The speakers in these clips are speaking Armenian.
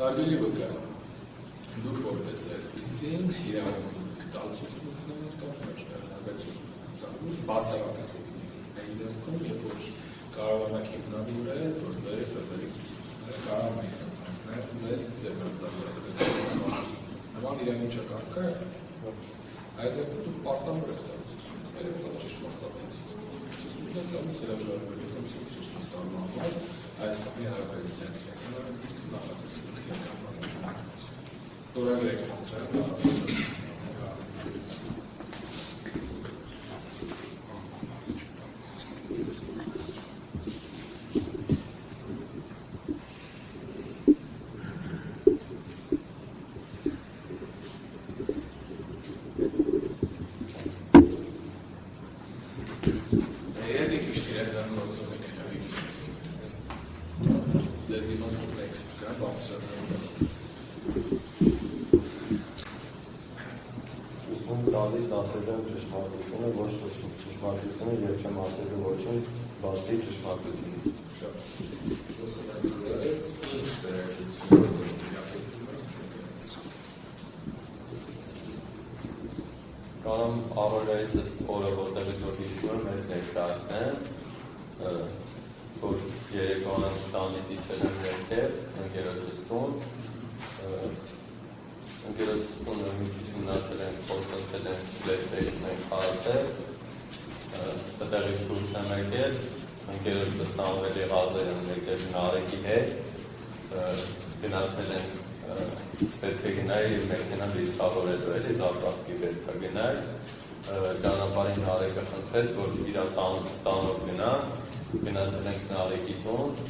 Արգելի վկա, դուք որպես այդպիսին իրավունք տալցուցմունքներ կամ հագացուցմունք բացառապես այն դեպքում, երբ որ կարողանաք հիմնավորել, որ ձեր տրվելիք ցուցումները կարող եք ձեր ձեռնարկատիրը նման իրավիճակ կա, այդ դեպքում դուք պարտավոր եք տալ ցուցումները, կամ ճշմարտացի ցուցումները տալիս հրաժարվել կամ ցուցում տալու համար Հայաստանի Հանրապետության նախատեսում Ստորագրեք Կանամ առօրյայիցս օրը որտեղից որ հիշում եմ մեզ ներկայացնեմ, որ երեկոյան տանից իջել եմ ներքև, ընկերոջս տուն, ընկերոջս տունը մի քիչ մնացել ենք, խոսացել ենք, PlayStation ենք խաղացել, այդտեղից դուրս եմ եկել, ընկերոջս Սամվելի Ղազարն եմ եկել Նարեկի հետ, գնացել ենք պետք է գնայի մեքենան դիսկավորելու էլի զապրակի պետք է գնայի ճանապարհին Նարեկը խնդրեց որ իր տանով գնացել ենք Նարեկի տուն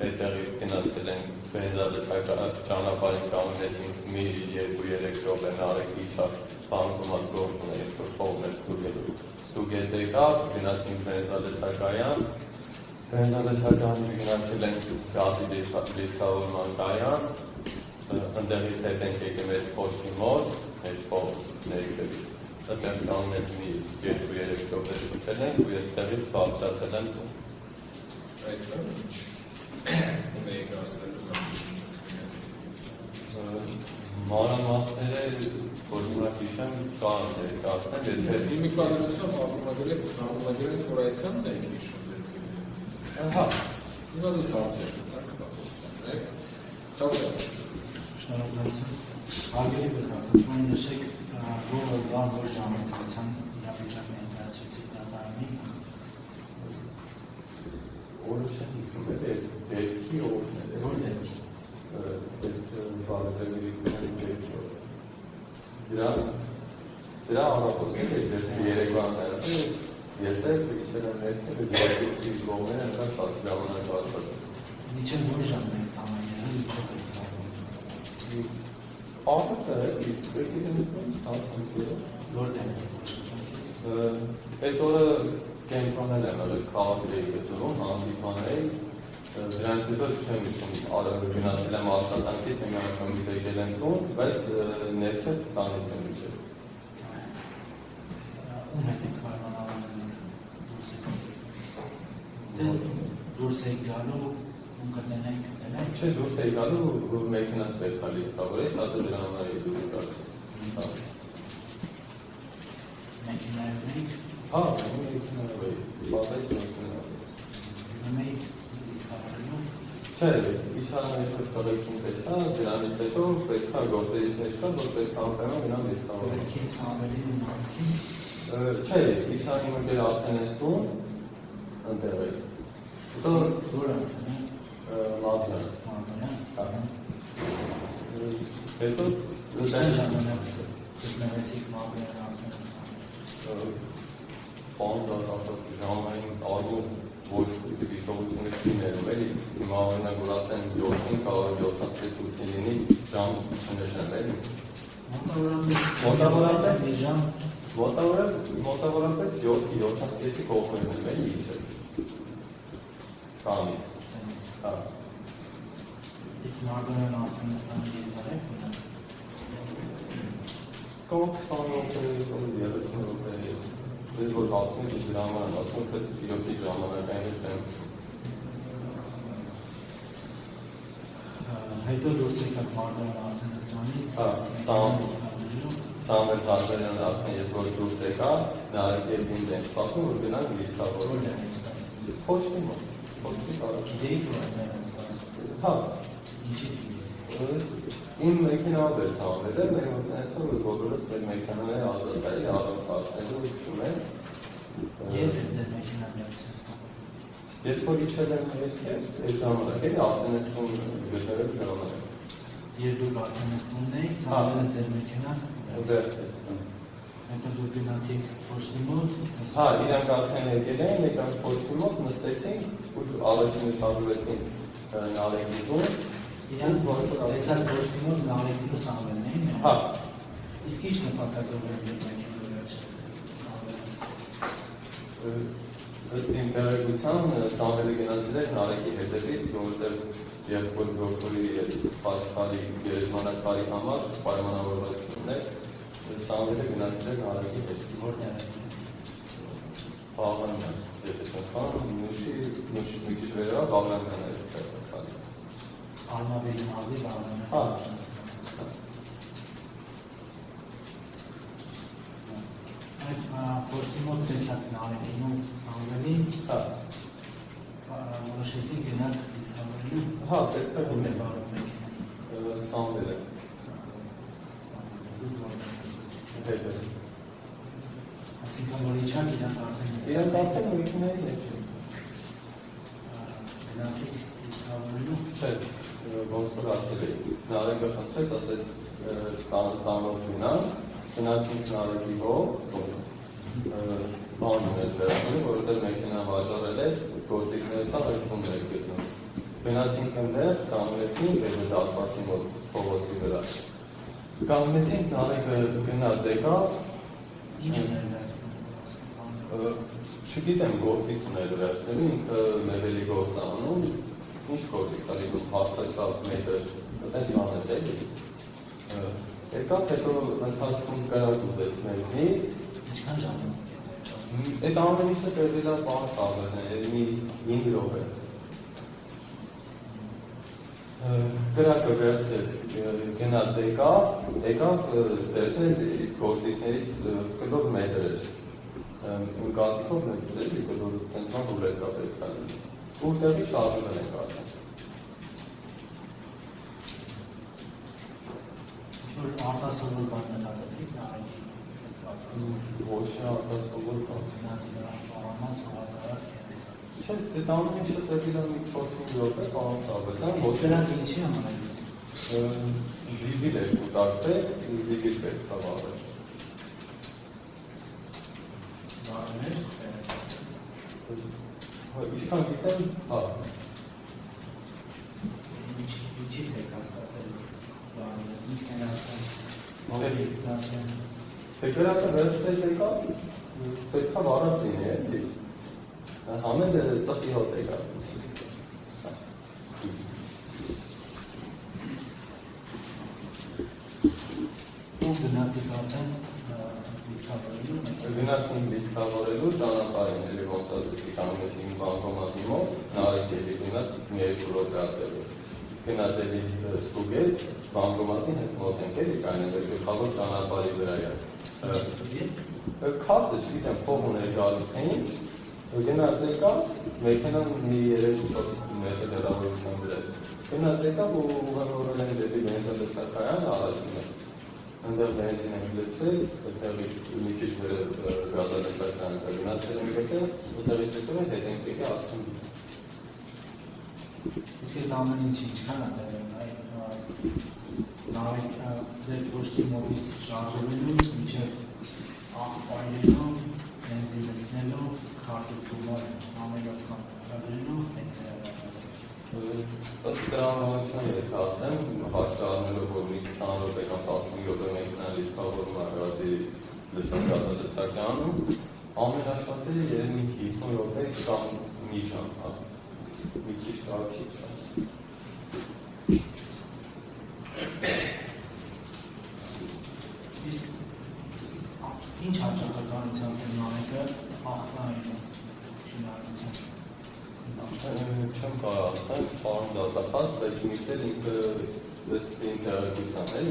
այդտեղից գնացել ենք բենզալեցական ճանապարհին կանգնեցինք մի 2-3 րոպե Նարեկի իջավ բանկոմատ գործ ուներ ինչ-որ փողներ ստուգեց եկավ գնացինք բենզալեցակայան բենզալեցականից գնացել ենք գազի դիսկավորման կայան ընդեղից հետ ենք եկել մեր փոշտի մոտ, մեր փողոց ներքևի, այդտեղ կանգնել մի 2-3 րոպե շփվել ենք ու ես տեղից բարձրացել եմ տուն։ Այդքան ինչ ում եք ասել մանրամասները որ ունակ հիշեմ կան ներկայացնեմ, եթե հիմիկվադրությամբ ազնագրել որ այդքանն եք հիշում հա, նույնպես հարցեր տակ պատասխանեք, խաղալ Շնորհակալություն։ Արգելի վկա, խնդրում եմ նշեք, որը լավ որ ժամանակացան իրավիճակն ներկայացրեցիք դատարանին։ օրը չեմ հիշում էլ դեպքի օրն է։ Որ դեպքի։ Այդ բարեձևերի դեպքի օրը։ Դրա առավոտն է երեկոյան ես էլ իջել եմ ներքև երկու կողմերը այնքան ժամանակ բացած։ Միջև որ ժամն է համայնքն ինչով է Ահա որտեղ այս օրը կենտրոնել եմ քաղաքի գծում, հանդիպանել, դրանից հետո չեմ հիշում գնացել եմ աշխատանքից, մի անգամ եկել եմ տուն, բայց ներքև տանից եմ իջել։ Ում հետ եք կարողանալ դուրս եք գալու ու կտնենք Չէ, դուրս էի գալու մեքենաս պետք է լիստավորել, շատ դրա համար էի դուրս գալիս։ Մեքենայով էիք։ Հա, մեքենայով էի, պատես մեքենայով։ Գնում էիք լիստավորելու։ Չէ, իշանը խղեկին տեսա, դրանից հետո պետք է գործերից մեջ կա, որ պետք է անպայման գնամ դիսկավորը։ Վերքին սամվերի նմանքի։ Չէ, իշանի մոտ ասենեսում ընտեղ է։ Որ ասենես։ Մազյան։ Մազյան։ Հետո ժամանակ գտնվեցիք Մազյան ասենես։ Պանդարատած ժամային ալու ոչ դիշողությունը շիներում էլի, հիմա օրինակ որ ասեն 7-ին կարող 7-8 լինի ժամ չնշեմ էլի։ Մոտավորապես 7-7-5 կողմերում էլի իչը։ Կամից։ Իսկ Մարգարան ասենստան երկար է կունած։ Կող 20 րոպե, Դες որ հասնում եք ժամանակ, ասում եք իրոքի ժամանակային եմ։ Հետո դուրս եկաք Մարգարան ասենստանից։ Սամվել Ղազարյանն արդեն ես որ դուրս եկա, նարեկ և ինձ են սպասում, որ գնանք լիսկավոր։ Որ են սպասում։ Փոշտի մոտ, փոշտի կարակ։ Գիտեիք որ են սպասում։ Հա։ Ինչից Իմ մեքենավ է սամվել է, մենք այսօր բոլորս մեր մեքենաները ազատ էի, առանց հասնելու ուշում են։ Երբ էր ձեր մեքենան միացնստան։ Ես որ իչել եմ երկեր, այդ ժամանակ էի, ասենեստում գտերել ժամանակ։ Երբ դուք ասենստումն էիք, սամվել է ձեր մեքենան։ Վերց է։ Հետո դուք գնացիք փոշտի մոտ։ Հա, իրանք արդեն եկել էին, եկանք փոշտի մոտ, նստեցինք, ու առաջինը շարժվեցինք նարեկի դում։ Իրանք տեսակ փոշտի մոտ նարեկի սամվելն էին։ Հա։ Իսկ ինչ նպատակով են ձեր մեքենան վերացրել։ Ըստ իմ տեղեկության Սամվելը գնացել էր նարեկի հետևից, որովհետև երբ որ դոկտորի աշխարհի գերեզմանակարի համար պայմանավորվածություն էր, Սամվելը գնացել էր նարեկի հետևից։ Որտեղ է։ Բաղրամյան, եթե չնքան, նուշից մի քիչ վերևա Բաղրամյան էր ծերտակալի։ Արմավերի մազի Բաղրամյան։ Հա։ Այդ փոշտի մոտ տեսակ նարեկին ու սամվելին։ Հա։ Որոշեցիք գնալ լիսկավորելու։ Հա, պետք է Ում է բարում մեքենան։ Սամվելը։ Հետ է։ Այսինքն որ իջակ իրանք արդեն Իրանք արդեն մեքենայի մեջ են։ գնացիք լիսկավորելու։ Չէ, ոնց որ ասել էի, նարեկը խնդրեց, ասեց տանով գնանք, գնացինք նարեկի հող, բան ուներ վերածել, որովհետև մեքենան վաճառել էր, գործիքներից այդքում էր գտնում։ Գնացինք ընդեղ, կանգնեցինք, այդ դարպասի մոտ փողոցի վրա։ Կանգնեցինք, նարեկը գնաց եկավ, Ինչ ուներ վերցնում։ չգիտեմ գործիք ուներ վերցնելու, ինքը մևելի գործ անում, ինչ գործիք տալի, հաստատած մետր, այդպես բաներ էլի։ Եկավ, հետո ընթացքում կրակ ուզեց մեզնից, Ինչքան ժամանակ է։ այդ ամեն ինչը տևել է բան շարժել, մի 5 րոպե։ Կրակը վերցրեց, գնաց եկավ ձեռնել գործիքներից կլոր մետր էր։ Իմ կարծիքով մետր էր, կլոր տենցման ռուլետկա պետք է լինի։ Որտեղի շարժվել ենք արդեն։ Որ արտասովոր բան նկատեցիք նարեկի։ Ոչ արտասովոր բան։ Գնացի նրան պարամաս հողատարած կետեք։ Չէ, դե ամեն ինչը տևել է մի 4-5 րոպե բան շարժվեց, Իսկ դրանք ինչի համար են։ զիբիլ էր կուտակվել, զիբիլ պետք է վառել։ Բարներ։ Ինչքան գիտեմ, հա։ Ինչից եք հասկացել բարները։ Ինքն են ասել, ովքեր ստացեն։ Թե կրակը վերցրել եկավ, պետք է վառած լինի, էլի։ Համենը ծխի հոտ եկավ։ Ու գնացիք արդեն լիսկավորելու։ Գնացին լիսկավորելու ճանապարհին, էլի ոնց ասեցի, կանգնեցին բանկոմատի մոտ, նարեկ էլի գնաց մի 2 րոպե ատելու։ Գնաց էլի ստուգեց, բանկոմատին հենց մոտ ենք էլի կայնել, գլխավոր ճանապարհի վրա է։ Քարտը չգիտեմ, փող ուներ գալու թե ինչ, Գնաց եկա, մեքենան մի 3-4 մետր հեռավորության վրա։ Գնաց եկա ու ուղղավորել են դեպի բենզինատեսակայանը առաջինը։ Այնտեղ բենզին են լցրել, այդտեղից մի քիչ գազատեսակայանը գնացել են եկել, այդտեղից հետո հետ ենք եկել արդեն։ Իսկ այդ ամեն ինչի ինչքան է տևում, այդ ձեր ոչքի մոտից շարժվելու, մինչև աղբայրելով, բենզին լցնելով, քարտուղարը ամենական շարժվելով, Ըստ դրամատուրգիան եթե ասեմ, հաշվառնելով որ մի 20 րոպե կամ 15 րոպե մեքենան լիցքավորում է հրազի լցականում, ամենաշատերը երևի 50 րոպե կամ մի ժամ, մի քիչ քիչ։ Ինչ հաճախականությամբ են անեկը աղբային շինարարության։ Չեմ կարող ասել, պարոն դատախազ, բայց միշտ էլ ինքը դստի ինտերակցիան է,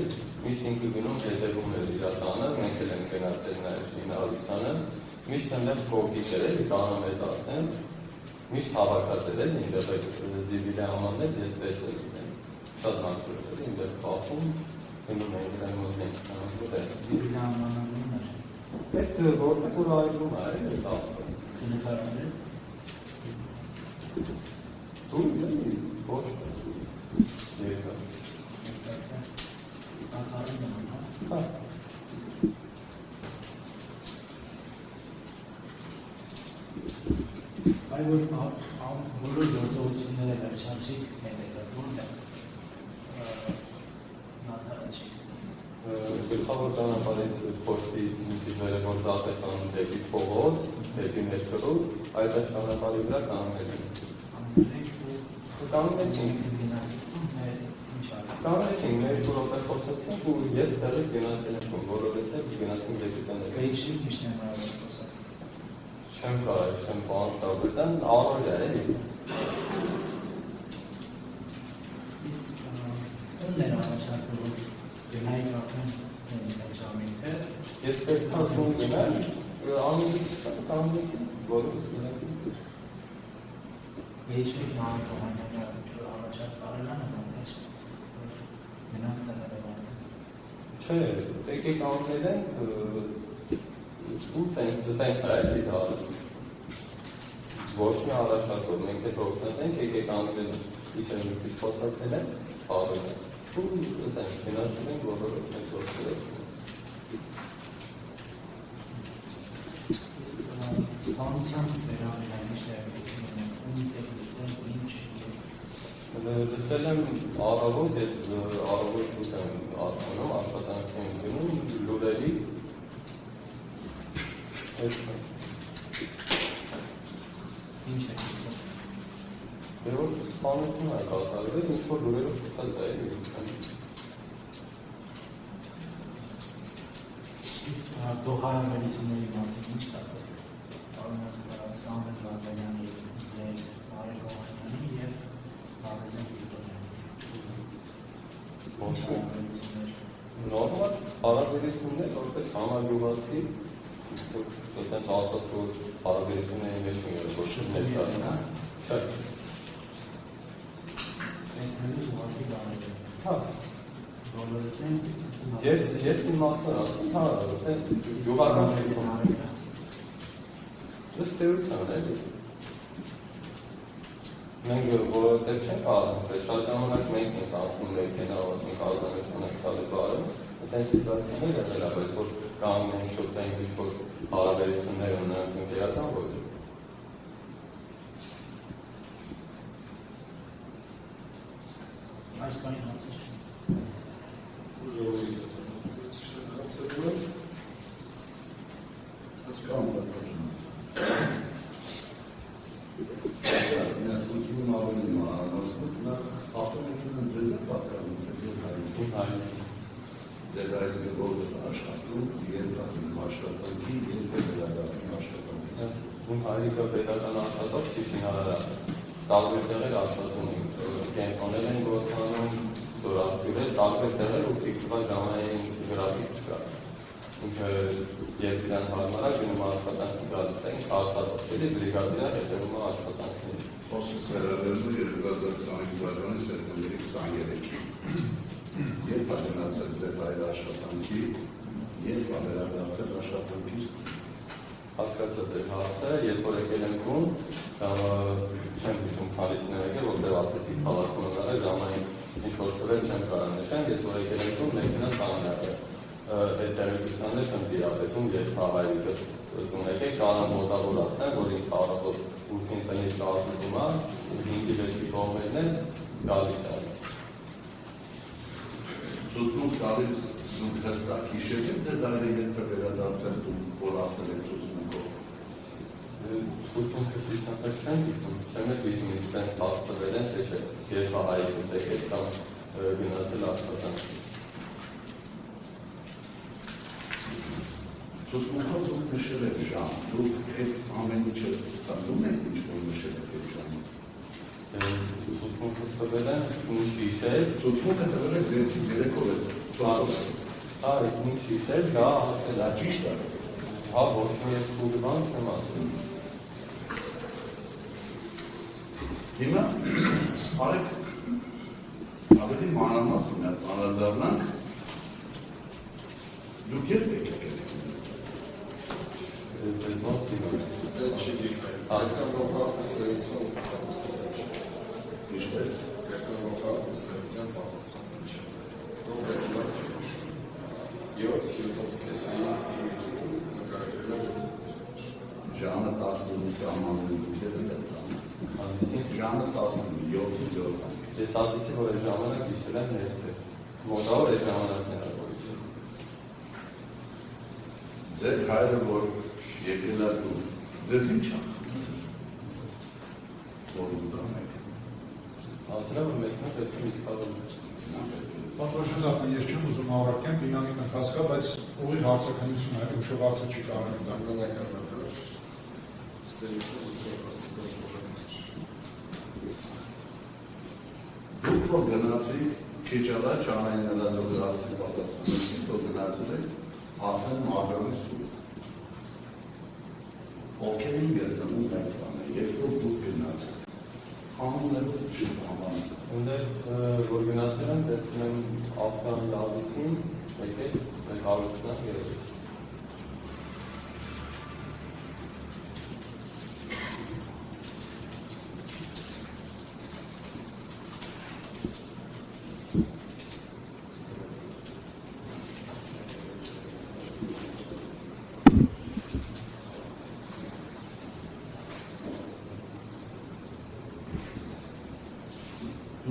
միշտ ինքը գնում հետևում է իր տանը, մենք էլ ենք գնացել նաև շինարարությանը, միշտ այնտեղ կողքից էր, կանոն հետ ասեմ, միշտ հավաքած էր, այնտեղ զիվիլի ամաններ ես տեսել եմ, շատ մարդուր էր, այնտեղ խաղում, գնում էին իրան մոտ ենք կանոն։ Զիվիլի ամաններն էր։ Այդ որտեղ որ այգում է, այդ աղբը։ Նկարել է։ Դու ոչ երկա։ Ակարին է, հա։ Բայց որ բոլոր գործողությունները վերջացրիք հետևել, որտեղ նաթարացիք։ Գլխավոր ճանապարհից փոստից մի քիչ վերևոտ զատեսան դեպի փողոց, դեպի մետրո, այդպես ճանապարհի վրա կանգնել ենք։ Կանգնեցինք մեր րոպե խոսեցինք ու ես տեղից գնացել եմ, որովհետև գնացինք դեպի տները։ Քեյշի միշտ եմ խոսած։ Չեմ կարող, չեմ պարոն Շաբեզյան, առօրյա է։ Իսկ ո՞րն էր առաջարկը, որ գնայիք արդեն ժամիկը։ Ես պետք է գնամ, կանգնեցինք, որոնց գնացինք։ Քեյշի նամակ կողանյանը առաջարկ կարել են ամենից գնանք տներով։ Չէ, եկեք անցել ենք ու տենց հայեցի դարը։ Ոչ մի առաջարկով, մենք հետ օգնեցենք, եկեք անցել իչը մի քիչ խոսացել են, հարել են։ Ու տենց գնացել ենք, որովհետև մենք գործել ենք։ Սպանության վերաբերյալ ինչ է ումից եք լսել, ինչ։ Լսել եմ առավոտ, ես առավոտ շուտ եմ ատմանում, աշխատանք եմ գնում, լուրերից։ Ինչ է լսել։ Դե որ սպանություն է կատարվել, ինչ-որ լուրերով կսած է էլի։ Իսկ դոխարամերությունների մասին ինչ կասեք։ Պարոն Սամվել Ղազարյանի, ձեր Արեգ Օհանյանի և Աղեզեն Վիկտորյանի։ Նորմալ հարաբերություններ, որպես համագյուղացի, այդպես արտոս, որ հարաբերությունների մեջ մի որ շուտներ կարին։ Չէ։ Տեսնելու ուղղակի բարդ է։ Հա։ Բոլորովին Ես իմացան ասում, հա, այդպես գյուղական ըստ էության էլի։ Մենք որովհետև չենք առնվել, շատ ժամանակ մենք ենք անցնում մեքենա, ասենք ազանությունենք տալի բարը, այդպես սիտուացիաներ է դրա, բայց որ կանգնենք շուտենք ինչ-որ հարաբերություններ ունենք ընկերական ոչ։ այս բանի հացը չէ։ Ուժովի շնորհացել եմ։ Հասկանում եմ։ Ներկայացնում ավելի մանրամասն նա ավտոմեքենան ձեր պատկանում ձեր հայտնի գործը աշխատում երկու աշխատանքի երկու պետական աշխատանքի Ում հայրիկը պետական աշխատող չի շինարարան տարբեր տեղեր աշխատում կենտրոնել են գործանում զորացրել տարբեր տեղեր ու ֆիքսված ժամանային գրաֆիկ չկա ինքը երբ իրան հարմար է գնում աշխատանքի գալիս է, ինքը աշխատողների բրիգադիրա հետևում է աշխատանքների։ Խոսքս վերաբերում է 2025 թվականի սեպտեմբերի 23-ին։ Երբ ակնացել ձեր այդ աշխատանքի, երբ վերադարձել աշխատանքից։ Հասկացած էր հարցը, ես որ եկել եմ գում, չեմ հիշում քանիսն եմ եկել, որտեղ ասեցի քաղաքում ունենալ է, ժամային ինչ-որ տվել չեմ կարող նշեմ, ես որ եկել եմ գում, մեքենան տանն է, այդ տեղեկությունները չեմ դիրապետում, երբ հայրիկս դուն եկեք, կարող մոտավոր ասեմ, որ ինքը առավոտ 8-ին տնից շարժվում է, 5-ի վեճի կողմերն են, գալիս է։ Ցուցմունք տալիս դուք հստակ հիշել եք, թե դա երբ վերադարձել դու որ ասել եք ցուցմունքով։ Ցուցմունքը ճիշտ ասած չեմ հիշում, չեմ հիշում ինչպես հաստատվել են, թե չէ, երբ հայրիկս եկել կամ գնացել աշխատանք։ Ցուցմունքով դուք նշել եք ժամ, դուք այդ ամեն ինչը ստանում եք ինչ-որ նշել եք այդ ժամը։ Ցուցմունքը տվել են, ինչ հիշել։ Ցուցմունքը տվել եք 3 օր։ Հա, ինչ հիշել, դա ասել է։ Ճիշտ է։ Հա, ոչ մի սուր բան չեմ ասել։ Հիմա արեք ավելի մանրամասն անդրադառնանք դուք երբ եք եկել։ Ձեզ ոնց դիմել։ Դա չի դիմել։ Երկրորդ հարցը Ինչպես։ երկրորդ հարցը պատասխանը չէ։ Ո՞վ է ճիշտ։ 7-7-ին նկարել է։ Ժամը 10-ին սահմանին դուք եկել եք։ Ժամը 17-ին։ Ես ասեցի, որ այդ ժամանակ հիշել եմ ներքև։ Մոտավոր այդ ժամանակն էր որ հիշել։ Ձեր հայրը որ եկել է դու, ձեզ ինչ է։ Որ ուտում եք։ Ասել եմ, որ մեկնա պետք է իսկարում։ Պատվաշնորհ ես չեմ ուզում առարկեմ դինամիկ ընթացքա, բայց ուղիղ հարցականություն է, ուշով հարցը չի կարող դա։ Մենականաբար ստերեոտիպը Դուք որ գնացիք քիչ առաջ ամեն նետանոց հարցի պատասխանեցիք, որ գնացել եք արդեն Մարգարիտի սուրբ։ Ովքեր են գտնում այդ բանը, երբ որ դուք գնացիք, անունները չհամարում։ Ուներ որ գնացել եմ, տեսնում եմ Ալթան Լազիկին, եկել մեր հարությունան երևի։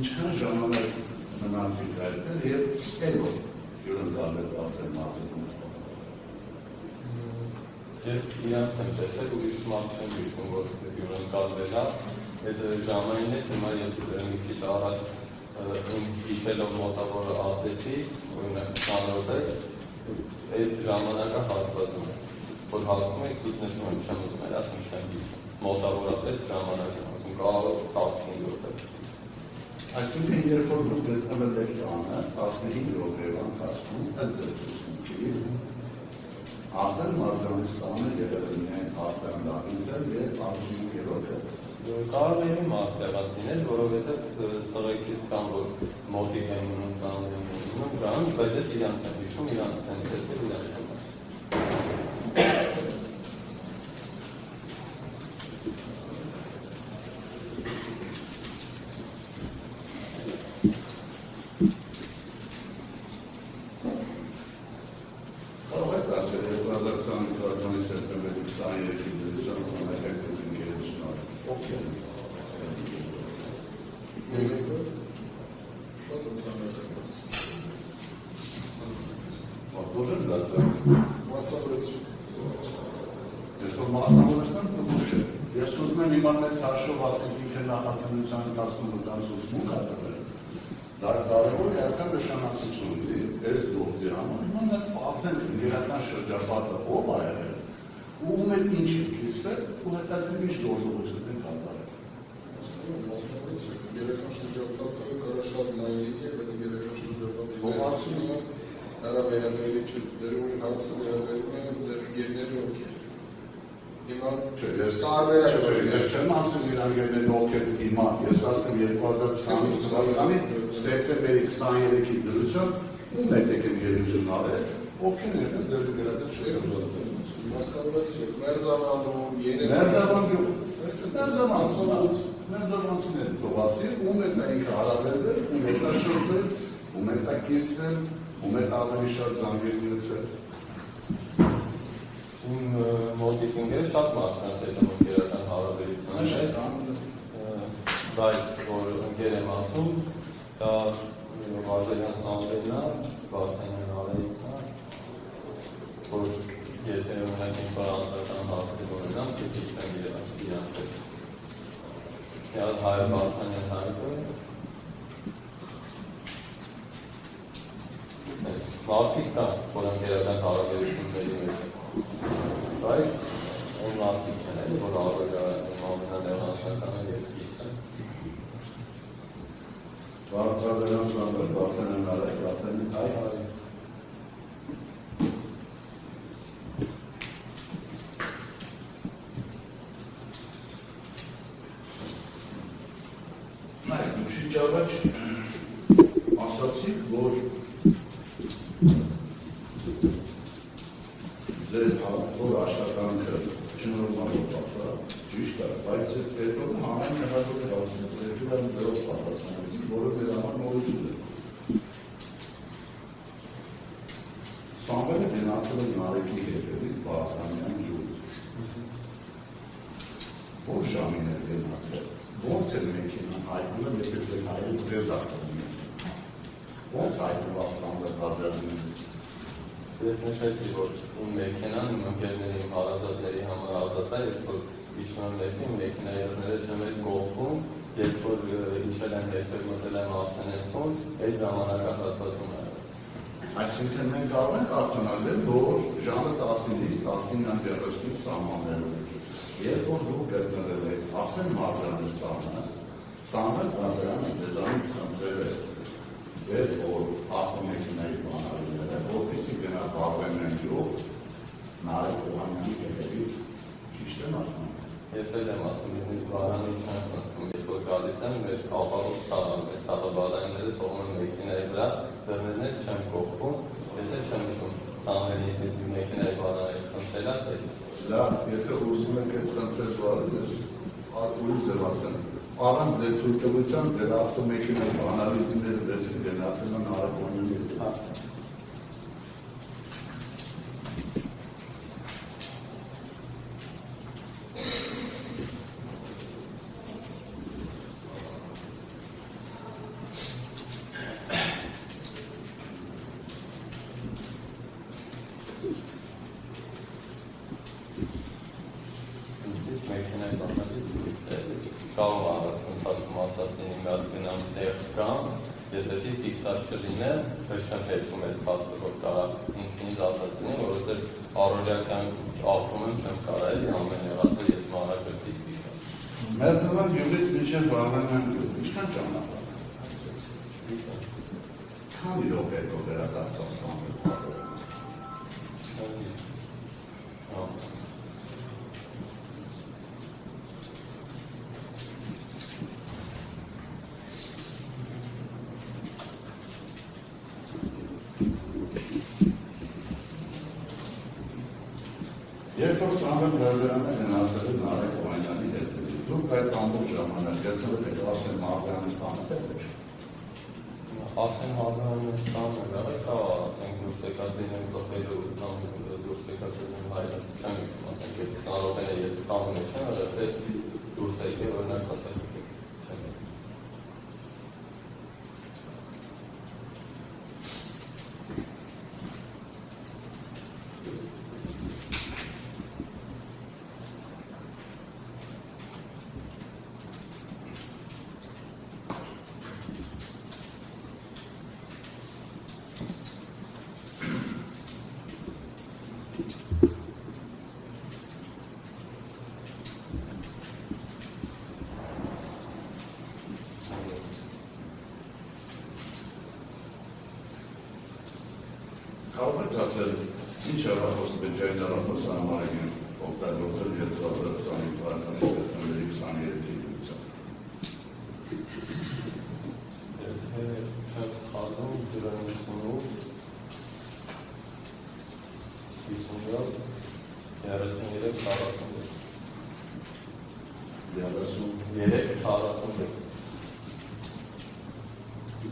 Ինչքան ժամանակ մնացիք այդտեղ և էլով հյուրընկալվեց ասել մարդիկում ստանալ։ Ես իրանց եմ տեսել, ուրիշ մարդ չեմ հիշում, որ հյուրընկալվել է, այդ ժամային հետ հիմա ես մի քիչ առաջ հիշելով մոտավոր ասեցի, օրինակ 20 րոպե, այդ ժամանակը հատվածում է, որ հասնում եք զուտ նշում եմ, չեմ ուզում էլ ասում չեմ հիշում, մոտավորապես ժամանակը, ասում կարող 15 րոպե։ Այսինքն երբ որ դուք գտնվել եք տանը 15 րոպեվա ընթացքում ըստ ձեր ցուցմունքի ասել Մարգարիտստանը եղել է միայն Արտան Դավիթը և Արտուր Գերոկը։ Կարող է իմ աղտեղած լինել, որովհետև տղեկից կան, որ մոտիկ են ունում կան, բայց ես իրանց եմ հիշում, իրանց եմ տեսել, իրանց եմ։ Նրա վերաբերելի չէ, ձեր ուղի հարցը վերաբերում է ձեր ընկերները ովքեր։ Հիմա Ես չեմ ասում իր ընկերները ովքեր հիմա, ես ասում 2020 թվականի սեպտեմբերի 23-ի դրությամբ ում եք եկել գերություն արել, ովքեր են ձեր գրադը չէ։ Մերձավանում, Մերձավանցիներ թողասի, ում եք նա ինքը հարաբերվել, ում եք նա շրվել, ում եք նա կիսվել, ում եք ավելի շատ զանգեր ունեցել։ Մոտիկ ընկերը շատ մարդկանց հետ ընկերական հարաբերություններ, բայց որ ընկեր եմ ասում, դա Վազելյան Սամվելն է, Վարդանյան Արայիկն է, որ եթե ունենք ինֆորանսական հարցի որինան, քիչ են իրանք հետ։ Եվ Հայր Վարդանյան Հայկը, մարդիկ կան, որ ընկերական հարաբերությունների մեջ են։ Բայց այն մարդիկ չեն էլի, որ ամենանեղանսականը ես կիս եմ։ Վարդանյան Սամվել, Վարդանյան Արայիկ, Վարդանյան Հայկ։ Շիչ առաջ ասացիք, որ ձեր որ աշխատանքը չնորմալով ճիշտ է, բայց այդ պետրոն համայն նեղատով է ասում, պետրոն դրով պատասխանեցին, որը մեր համար նորություն է։ Սամվելը գնացել է Նարեկի հետևից Վարդանյան ջուր։ Որ ժամին է գնացել, ոնց է մեքենան հայտնվել, եթե ձեր հայրը ձեզ ակտվում է։ Ոնց հայտնված Սամվել Վազելին։ Ես նշեցի, որ իմ մեքենան, իմ ընկերների, իմ հարազատների համար ազատ է, ես որ իշխան մեքենաները չեմ էլ կողքում, ես որ իշխել եմ երբեք մտել եմ Ասենեսում, այդ ժամանակահատվածում է։ Այսինքն մենք կարող ենք արձանագրել, որ ժամը 10-ից 19:30 սահմաններում, երբ որ դուք գտնվել եք Ասեն Մարտիրոսյանը, Սամվել Վազելյանը ձեզանից խնդրել է ձեր որ ավտոմեքենայի բանալիները, որպեսզի գնա Բաղրամյան գյուղ, Նարեկ Օհանյանի հետևից, ճիշտ եմ ասում։ Ես էլ եմ ասում, ինձ վարանի չեմ խնդրում, ես որ գալիս եմ, մեր ապահով թաղան, մեր թաղաբալայինները թողում են մեքենայի վրա, դռներներ չեմ կողքում, ես էլ չեմ ուշում, Սամվելի ինձ մեքենայի բանալի խնդրելա, լավ, եթե ուզում եք այդ խնդրել բարել, ես ուրիշ ձև ասեմ, առանց ձեր թույլտվության ձեր ավտոմեքենայի բանալիները դեսին գնացել են Նարեկ Օհանյանի հետևից։ մեքենայի բանալի կարող ընթացքում ասացին իմ գալ գնամ տեղ կամ ես էդի ֆիքսած չլինեմ, չեմ հետքում այդ փաստը, որ կարա ինքնից ասացին, որովհետև առօրյական ապրում եմ չեմ կարա էլի ամեն եղածը ես մանրակրկիտ հիշեմ։ Մերձավան գյուղից մինչև Բաղրամյան գյուղ, ինչքան ճանապարհ է։ Քանի րոպե հետո վերադարձավ Սամվել Վազելյանը։ Երբ որ Սամվել Վազելյանը գնացել է Նարեկ Օհանյանի հետևից, դուք այդ ամբողջ ժամանակ գտնվել եք Ասեն Մարտիրոսյանի հետևից։ Ասեն Մարտիրոսյանը կա, ասենք դուրս եկածին եմ ծխելու կամ դուրս եկածին եմ հայրը, չեմ հիշում, ասենք 20 րոպե ես տանում եմ, չեմ եղել, դուրս եկել օրինակ ծխելու չեմ եղել։ Կարող եք ասել, ինչ առավոս բջջային առավոս համարագին օգտագործել 2025 թվականի սեպտեմբերի 23-ի դրությամբ։ Եթե չեմ սխալվում, 098 57 33 46 33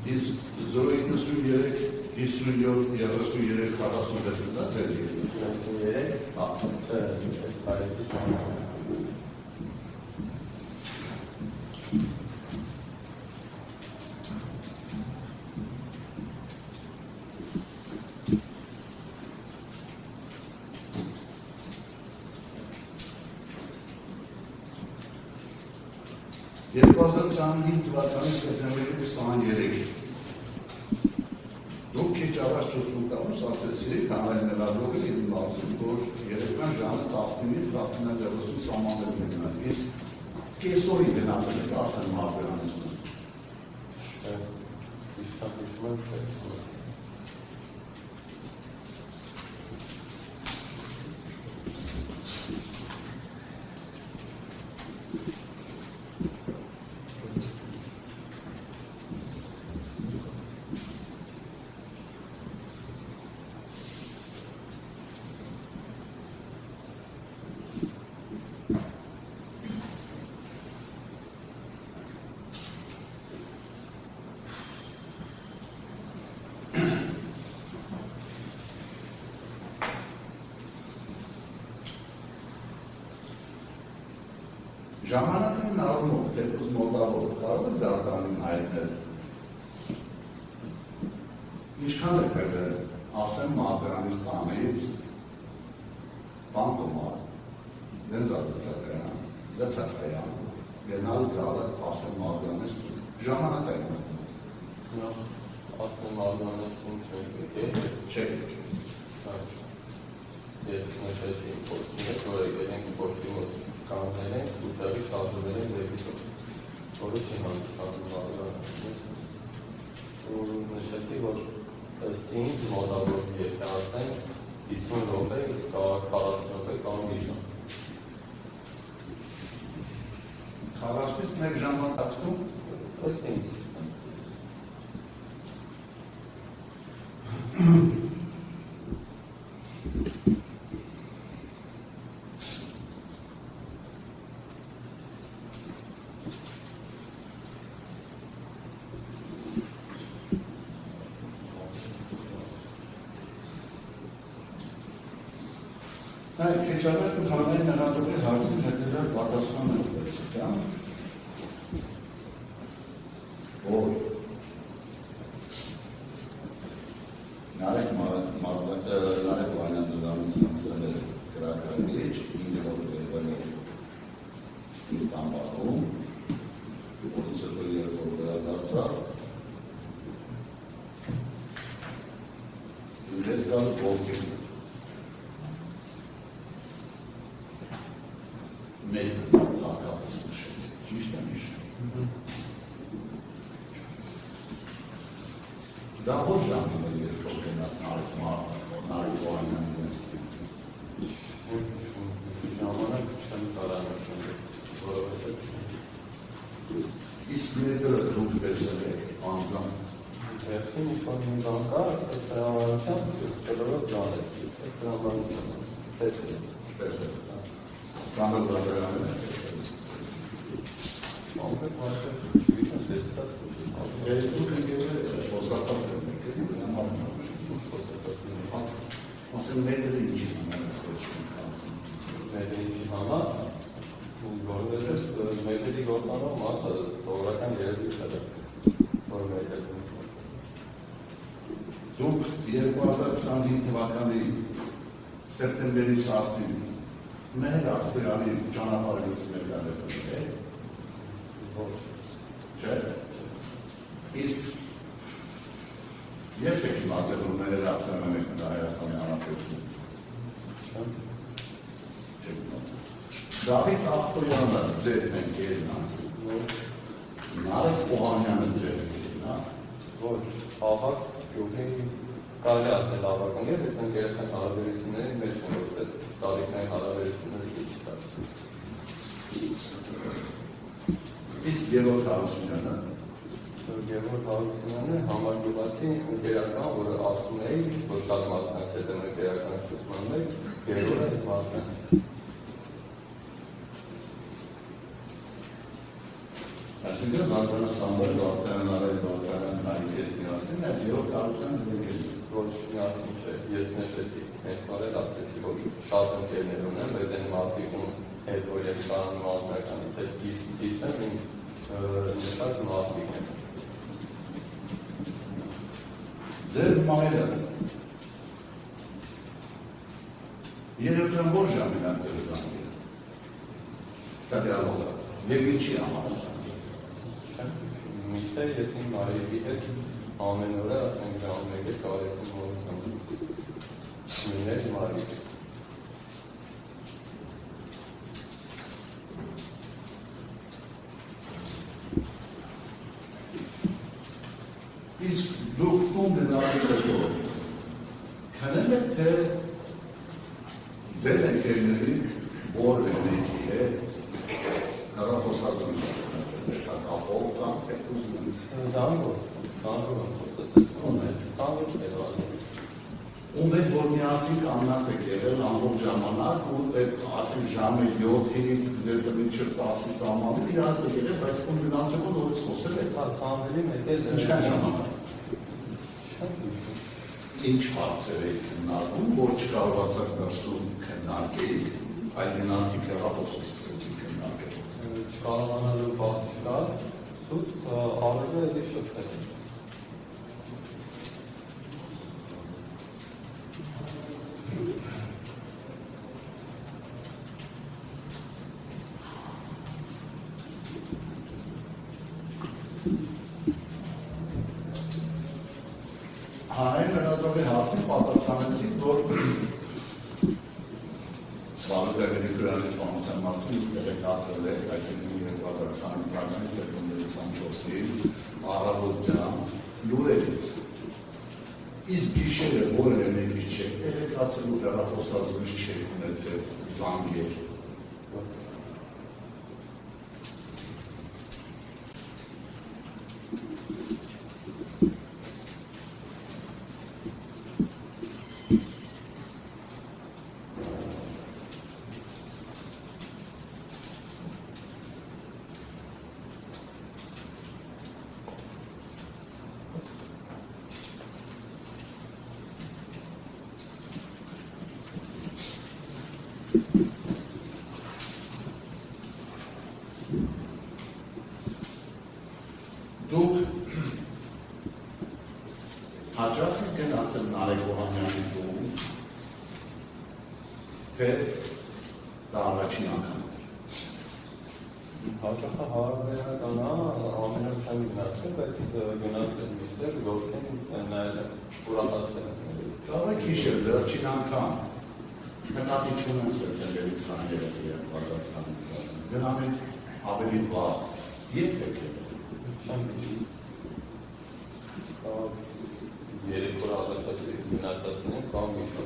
Իսկ 093 57 33 46-ը դա ձեր երկու։ 33 Հա։ չէ, այդ բարեկի շանալ։ Երկուազգ 25 թվականի սեպտեմբերի 23 դուք քիչ առաջ ցուցմունքավորս ասեցիք հանրայնելավողը եւ ասում որ երեկոյան ժամը 19-ից 19:30 սահմաններն են գնալ։ Իսկ կեսօրի գնացել եք Արսեն Մարտիրոսյանը։ Իշտան հիշում եմ, չէ։ Ժամանակային առումով դեպս մոտավոր կարող է դարձանին հայտնել։ Ինչքան է բերել Արսեն Մարտիրոսյանի տանից բանկոմատ, լծակայան, գնալ գալը Արսեն Մարտիրոսյանի ժամանակային։ Արսեն Մարտիրոսյանը Չեք։ Ես նշեցի իմ պոստի հետ, որ եկել ենք պոստի մոտ կանոնել ենք ու տեղի շարժվել ենք դեպի որը չի հանդիսանում Մարտիրոսյանից ու նշեցի, որ ըստ ինձ մոտավոր եթե ասենք 50 րոպե, 40 րոպե կամ իշան 40-ից 1 ժամվա ընթացքում ըստ ինձ Քեչավեր ու հանրային նկատողի հարցին հետևյալ պատասխան է ունեցել, հա։ Որ Նարեկ Վանյան դրանից համցել է գրակարիչ, ինգլով եղել է իր տամբարում, որից հետո երբ որ վերադարձավ, ինձ գալ ողջին մեր հակապս նշեց, ճիշտ է նշել։ Դա ոչ ժամին է երբ որ գնաց Նարեկ Վանյանի ինստիտուտ։ ժամանակ չեմ կարող նշել, որովհետև Իսկ ներդրը դուք տեսել եք անձամբ։ ձերքին ինչ-որ մի բան կա, այս տրամարությամբ չլորով դան է, այս տրամարությամբ տեսել։ Սանդր Զազարյանն է տեսել։ Ամպետ մարդը չգիտեմ տեսել։ Դուք ընկերները խոսացած եք, նամարն ասեմ ներդրը ինչի համար է ստեղծում։ Ներդրի ինչի համար, որովհետև ներդրի գործանող մասը սովորական երևույթ է, որ ներդրում։ Դուք 2025 թվականի սեպտեմբերի 10-ին մեր արտերալի ճանապարհից ներկայացել եք։ Ոչ։ Չէ։ Իսկ երբ եք իմացել, որ մեր արտերալը եք Հայաստանի Հանրապետություն։ Չեմ։ Չեք իմացել։ Դավիթ Ախտոյանը ձեր ընկերն է։ Ոչ։ Նարեկ Օհանյանը ձեր ընկերն է։ Ոչ։ Ահակ գյուղի կարելի ասել ավական է, բայց ընկերական հարաբերությունների մեջ են, որտեղ տարիքային հարաբերությունների քիչ կա։ Իսկ Գևորգ Հարությունյանը Գևորգ Հարությունյանը համագյուղացի ընկերական, որը ասում էի, որ շատ մարդկանց հետ եմ ընկերական շփման մեջ, Գևորգը մարդկանց։ Այսինքն Վարդանը Սամվել Վարդանն արել Վարդանն այդպես միասին է Գևորգ Հարությունյանը դեպքից Ոչ միասին չէ, ես նշեցի, հենց նորել ասեցի, որ շատ ընկերներ ունեմ, բայց այն մարդիկում հետ, որ ես կարանում անձնականից հետ դիսնեմ, իմ նշած մարդիկ են։ Ձեր մայրը երևույթն որ ժամին են ձեր զանգել։ Կատերալով և ինչի համարասան։ Միշտ է ես իմ մայրիկի հետ ամեն օրը ասենք ժամ 1-ը կարես իմ մորս եմ։ Նույններ մայրիկ։ Իսկ դուք տուն գնալուց հետո քնել եք թե ձեր ընկերներից որևէ մեկի հետ հեռախոսազրույց տեսակապով կամ թե ուզում եք։ Զանգով Ում հետ որ միասին կանգնած եք եղել ամբողջ ժամանակ ու այդ ասենք ժամը 7-ից մինչև 10-ի սահմանում իրար եք եղել, բայց ում գնացով նորից խոսել եք։ Սամվելի մեկ էլ Ինչքան ժամանակ։ Ինչ հարցեր եք քննարկում, որ չկարողացաք դրսում քննարկեիք, այլ գնացիք հեռախոսում սկսեցիք քննարկել։ Չկարողանալու բան չկա, սուտ արևը էլի շփվել։ Հանրային լրատվի հարցին պատասխանեցիք, որ Վարդանների քրոջից վանության մասին տեղեկացրել եք, այսինքն 2020 թվականի սեպտեմբերի 24-ի առավոտյան լուրերից։ Իսկ գիշերը որևէ մեկի չեք տեղեկացրել ու հեռախոսազրույց չեք ունեցել զանգել։ Դուք հաճախ եք գնացել Նարեկ Օհանյանի տուն, թե դա առաջին անգամ։ Հաճախը հարաբերական ամենը չեմ գնացել, բայց գնացել միշտեր գործեն նայել ուրախացել։ Կարող եք հիշել վերջին անգամ հնատի չունեմ սեպտեմբերի 23-ի 2020 գնամից ավելի վաղ երբ եք եղել։ Չեմ երեք օր առաջացի գնացածնեմ կամ միշտ։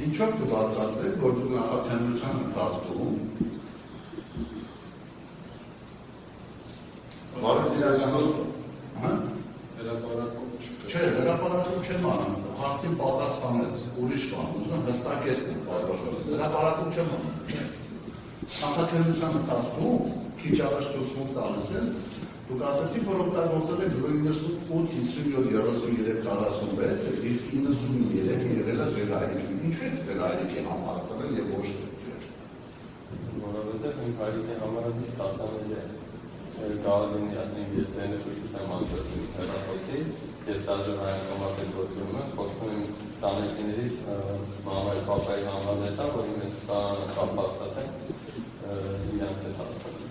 Ինչով կբացատրեք, որ դու նախաքննության ընթացքում Հրապարակում չէ, հրապարակում չեմ անում, հարցին պատասխանել, ուրիշ բան, ուզում հստակեցնել պատասխանը, հրապարակում չեմ անում։ Նախաքննության ընթացքում քիչ առաջ ցույց տալիս են, դուք ասացիք, որ օգտագործել եք 097-57-33-46, իսկ 93 եղել է ձեր հայրիկին։ Ինչու եք ձեր հայրիկի համար տվել եւ ոչ թե ձեր։ Որովհետև իմ հայրիկի համարը միշտ ասանել է գալինի ասենք ես ձենը շուշուտ եմ անդրդում հեռախոսի, ես դաժը հայան կամարդել գործում եմ, խոսում եմ տանեքիներից մամայի պապայի համարն է տա, որ իմ հետ շտարանը կապ հաստատեն իրանց հետ հաստատեն։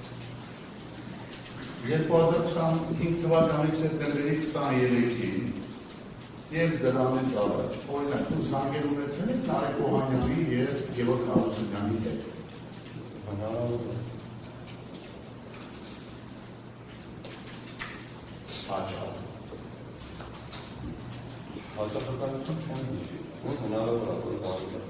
2025 թվականի սեպտեմբերի 23-ին եւ դրանից առաջ օրինակ դու զանգեր ունեցել եք Նարեկ Օհանյանի եւ Գևորգ Հարությունյանի հետ։ Հնարավոր է։ հաճախ։ Հաճախականություն չեմ հիշի, հնարավոր է, որ զանգված։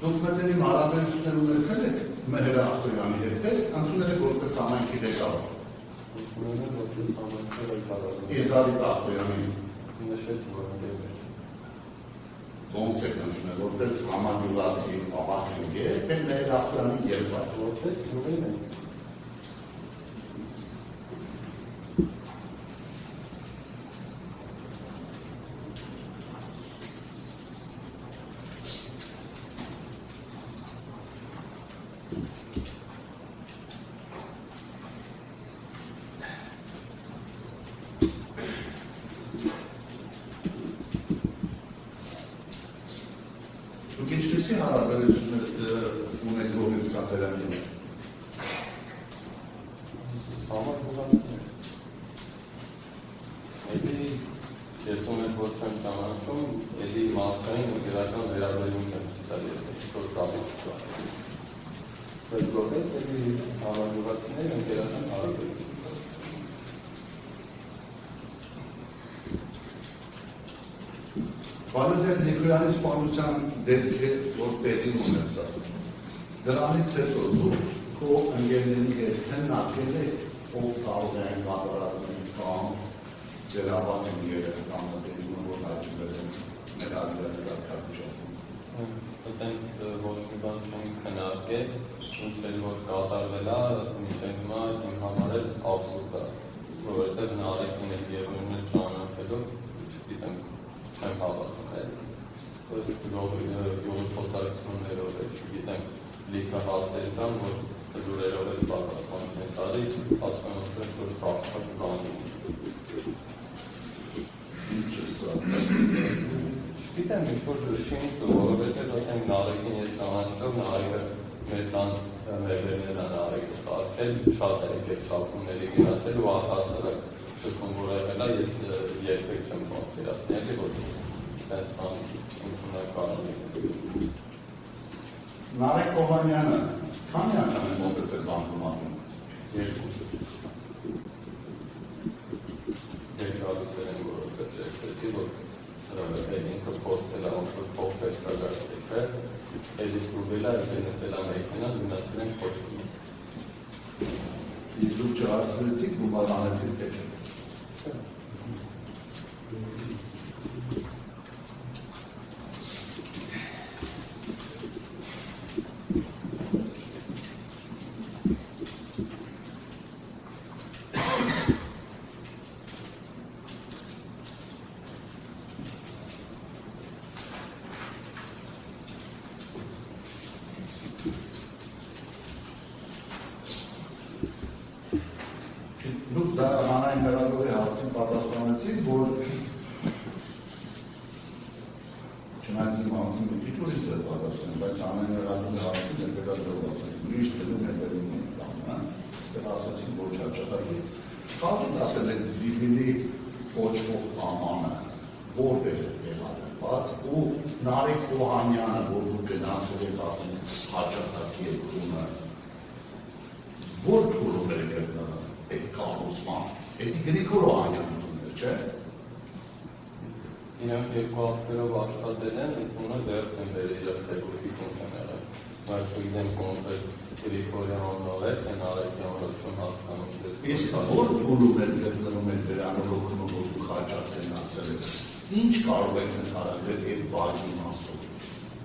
Դուք մտերիմ հարաբերություններ ունեցել եք Մեհեր Ախտոյանի հետ, թե ընդունել եք որպես համայնքի ղեկավար։ Ընդունել եմ որպես համայնքի ղեկավար։ Իզարիտ Ախտոյանին նշեց, որ ընկերներ։ ոնց եք ընդունել որպես համագյուղացի ապահովիչ, թե Մեհեր Ախտոյանի եղբայր։ Որպես ուրեմն ենք։ Դուք ինչպեսի հարաբերություններ ունեք որպես կատարյալ։ Համագյուղացիներ։ Էլի ես ունեմ ոչ չեմ ճանաչում, էլի մարդկային ու գերական վերաբերմունք եմ ցուցադրել, որ ծավալ չկա։ Բայց որպես էլի համագյուղացիներ ընկերական հարաբերություն։ Վարդեր Նիկոյանի սպանության դեպքը, որ տեղի ունեցավ, դրանից հետո դուք քո ընկերների հետ քննարկել եք, ով կարող է այն կատարածել կամ դերավան ընկերները կամ մտերիմը, որ հայտնվել են մեր արդյունքներում։ Այդտենց ոչ մի բան չենք քննարկել, ինչ էլ որ կատարվել է, մինչև հիմա իմ համար էլ աբսուրդ է, որովհետև Նարեկին էլ Գևորգին էլ ճանաչելով, չգիտեմ, չեմ հավատում։ Յոլի խոսակցություններով է, չգիտեմ, լիքը հարցեր կան, որ լուրերով էլ պատասխան չեն տալի, հասկանացել, որ սաղքած բան է։ Չգիտեմ, ինչ-որ շինք, որովհետև ասենք Նարեկին ես ճանաչելով, Նարեկը մեր տան մերվերներ է Նարեկը սարքել, շատ է եկել շապումների գնացել ու առհասարակ շփում որ եղել է, ես երբեք չեմ պատկերացնել, որ այս բան ընդունականը։ Նարեկ Հովհանյանը քանի անգամ է մոտեցել այդ բանկոմատին։ Երկու։ Երկարուցել են, որովհետև շեշտեցի, որ ինքը փորձել է ոնց որ փոխել կարգը, էլի ստուգել է, նստել է մեքենան, գնացել են փոշի։ Իսկ դուք չհասցրեցիք գումար անեցիք թե չէ։ Դուք դա հանրային մեղադրանքի հարցին պատասխանեցիք, որ չնայած իմ հարցին մի քիչ ուրիշ է պատասխանում, բայց հանրային մեղադրանքի հարցին ներկայացրել ուրիշ դեպքում հետևում են տանը, դեռ ասացին, որ չաճախակի։ Կարող ասել եք Զիվիլի կոչվող ամանը, որտեղ է տեղադրված, ու Նարեկ Հովհանյանը, որ դուք գնացել եք ասել հաճախակի է քունը, որ քուրում է գտնվում այդ կառուցման, այդ Գրիգոր Հովհանյանը դուներ, չէ՞։ Իրանք երկու աղբերով աշխատել են, ունը ձեռք են բերել իրար թեգուտի կոնտեները, բայց չգիտեմ կոնկրետ Գրիգորի անունով է, թե Նարեկի անունով հասկանում։ Իսկ որ քուրում է գտնվում այդ դրանով օգնում, որ դուք հաճախ ասել եք, ինչ կարող եք նկարագրել այդ բաժի իմաստով։